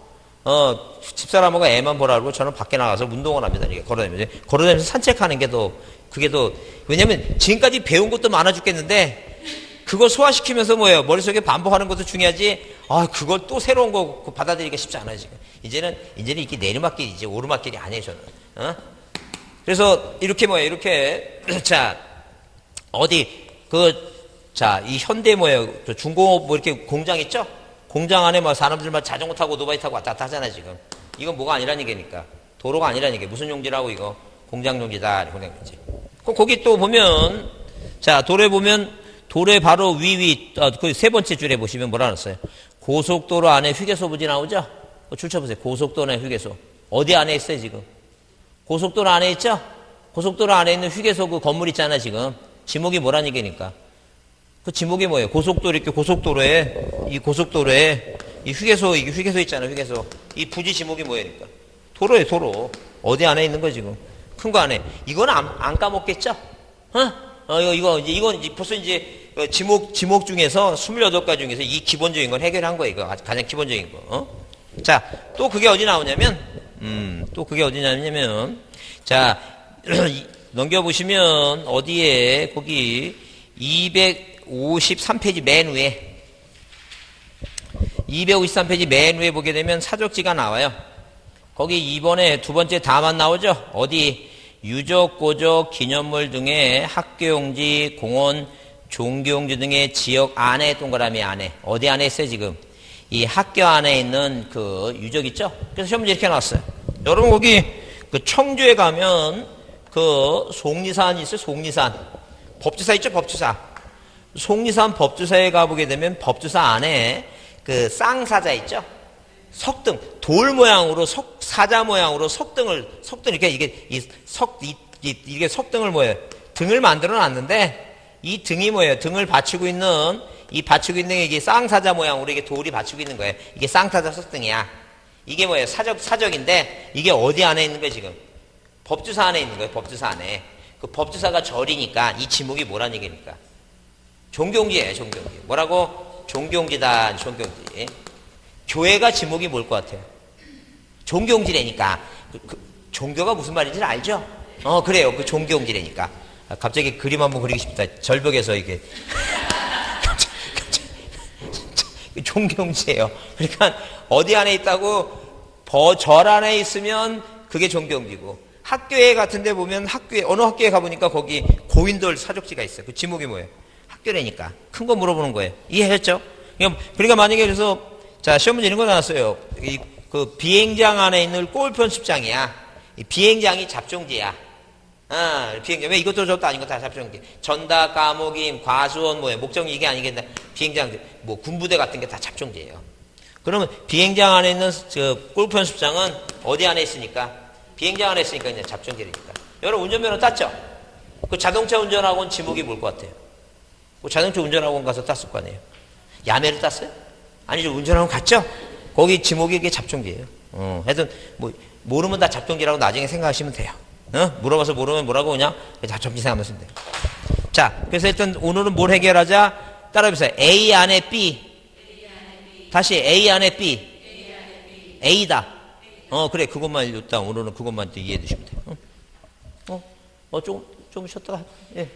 집사람하고 애만 보라고 저는 밖에 나가서 운동을 합니다. 이게 걸어다니면서 산책하는 게 왜냐면 지금까지 배운 것도 많아 죽겠는데 그걸 소화시키면서 뭐예요? 머릿속에 반복하는 것도 중요하지. 그걸 또 새로운 거 받아들이기가 쉽지 않아요 지금. 이제는 이게 내리막길이지 오르막길이 아니에요 저는. 그래서 이렇게 자 이 현대 중고 이렇게 공장 있죠? 공장 안에 사람들 자전거 타고 오토바이 타고 왔다 갔다 하잖아요 지금. 이건 뭐가 아니라는 얘기니까. 도로가 아니라는 얘기. 무슨 용지라고 이거? 공장 용지다. 공장 용지. 거기 또 보면 도로에 보면 도로에 바로 그 세 번째 줄에 보시면 뭐라 그랬어요? 고속도로 안에 휴게소 부지 나오죠? 줄 쳐보세요. 고속도로 안에 휴게소. 어디 안에 있어요 지금? 고속도로 안에 있죠? 고속도로 안에 있는 휴게소 그 건물 있잖아 지금. 지목이 뭐라는 얘기니까. 그 지목이 뭐예요? 고속도로에 이 휴게소 있잖아요 휴게소. 이 부지 지목이 뭐예요? 도로에 도로. 어디 안에 있는 거 지금? 큰 거 안에. 이건 안 까먹겠죠? 이건 벌써 이제 지목 중에서 28가지 중에서 이 기본적인 건 해결한 거예요. 이거 가장 기본적인 거. 자, 또 그게 어디 나오냐면 자, 넘겨보시면 어디에 거기 253페이지 맨 위에 253페이지 맨 위에 보게 되면 사족지가 나와요. 거기 이번에 두 번째 다만 나오죠. 어디 유적, 고적, 기념물 등의 학교용지, 공원, 종교용지 등의 지역 안에 동그라미 안에 어디 안에 있어요 지금? 이 학교 안에 있는 그 유적 있죠? 그래서 시험 문제 이렇게 나왔어요. 여러분 거기 그 청주에 가면 그 속리산 있어요. 속리산 법주사 있죠? 법주사. 속리산 법주사에 가보게 되면 법주사 안에 그 쌍사자 있죠? 석등, 돌 모양으로 사자 모양으로 석등 이렇게 이게 석등을 뭐예요? 등을 만들어 놨는데 이 등이 뭐예요? 등을 받치고 있는 이게 쌍사자 모양으로 이게 돌이 받치고 있는 거예요. 이게 쌍사자 석등이야. 이게 뭐예요? 사적인데 이게 어디 안에 있는 거예요 지금? 법주사 안에 있는 거예요. 법주사 안에. 그 법주사가 절이니까 이 지목이 뭐란 얘기니까? 종교용지예요. 종교용지. 뭐라고? 종교용지다. 종교용지. 교회가 지목이 뭘 것 같아요? 종교용지래니까. 종교가 무슨 말인지 알죠? 그래요. 그 종교용지래니까. 갑자기 그림 한번 그리고 싶다. 절벽에서 이게. 종교용지예요. 그러니까 어디 안에 있다고? 절 안에 있으면 그게 종교용지고. 학교에 같은데 보면 어느 학교에 가보니까 거기 고인돌 사족지가 있어요. 그 지목이 뭐예요? 학교라니까. 큰 거 물어보는 거예요. 이해하셨죠? 그러니까 만약에 그래서 시험 문제 이런 거 나왔어요. 그 비행장 안에 있는 골프 연습장이야. 이 비행장이 잡종지야. 비행장. 왜 이것도 저것도 아닌 거 다 잡종지. 전다, 까목임, 과수원, 목적이 이게 아니겠나. 비행장, 군부대 같은 게 다 잡종지예요. 그러면 비행장 안에 있는 골프 연습장은 어디 안에 있으니까? 비행장 안에 있으니까 이제 잡종지니까. 여러분 운전면허 땄죠? 그 자동차 운전학원 지목이 뭘 것 같아요? 그 자동차 운전학원 가서 땄을 거 아니에요? 야매를 땄어요? 아니죠. 운전학원 갔죠? 거기 지목이 이게 잡종지예요. 하여튼 모르면 다 잡종지라고 나중에 생각하시면 돼요. 물어봐서 모르면 뭐라고 그냥 잡종지 생각하면 돼요. 자, 그래서 일단 오늘은 뭘 해결하자? 따라해보세요. A 안에 B. 다시 A 안에 B. A다. 그래. 그것만 일단 오늘은 그것만 이해해 주시면 돼요. 조금 쉬었다가, 예.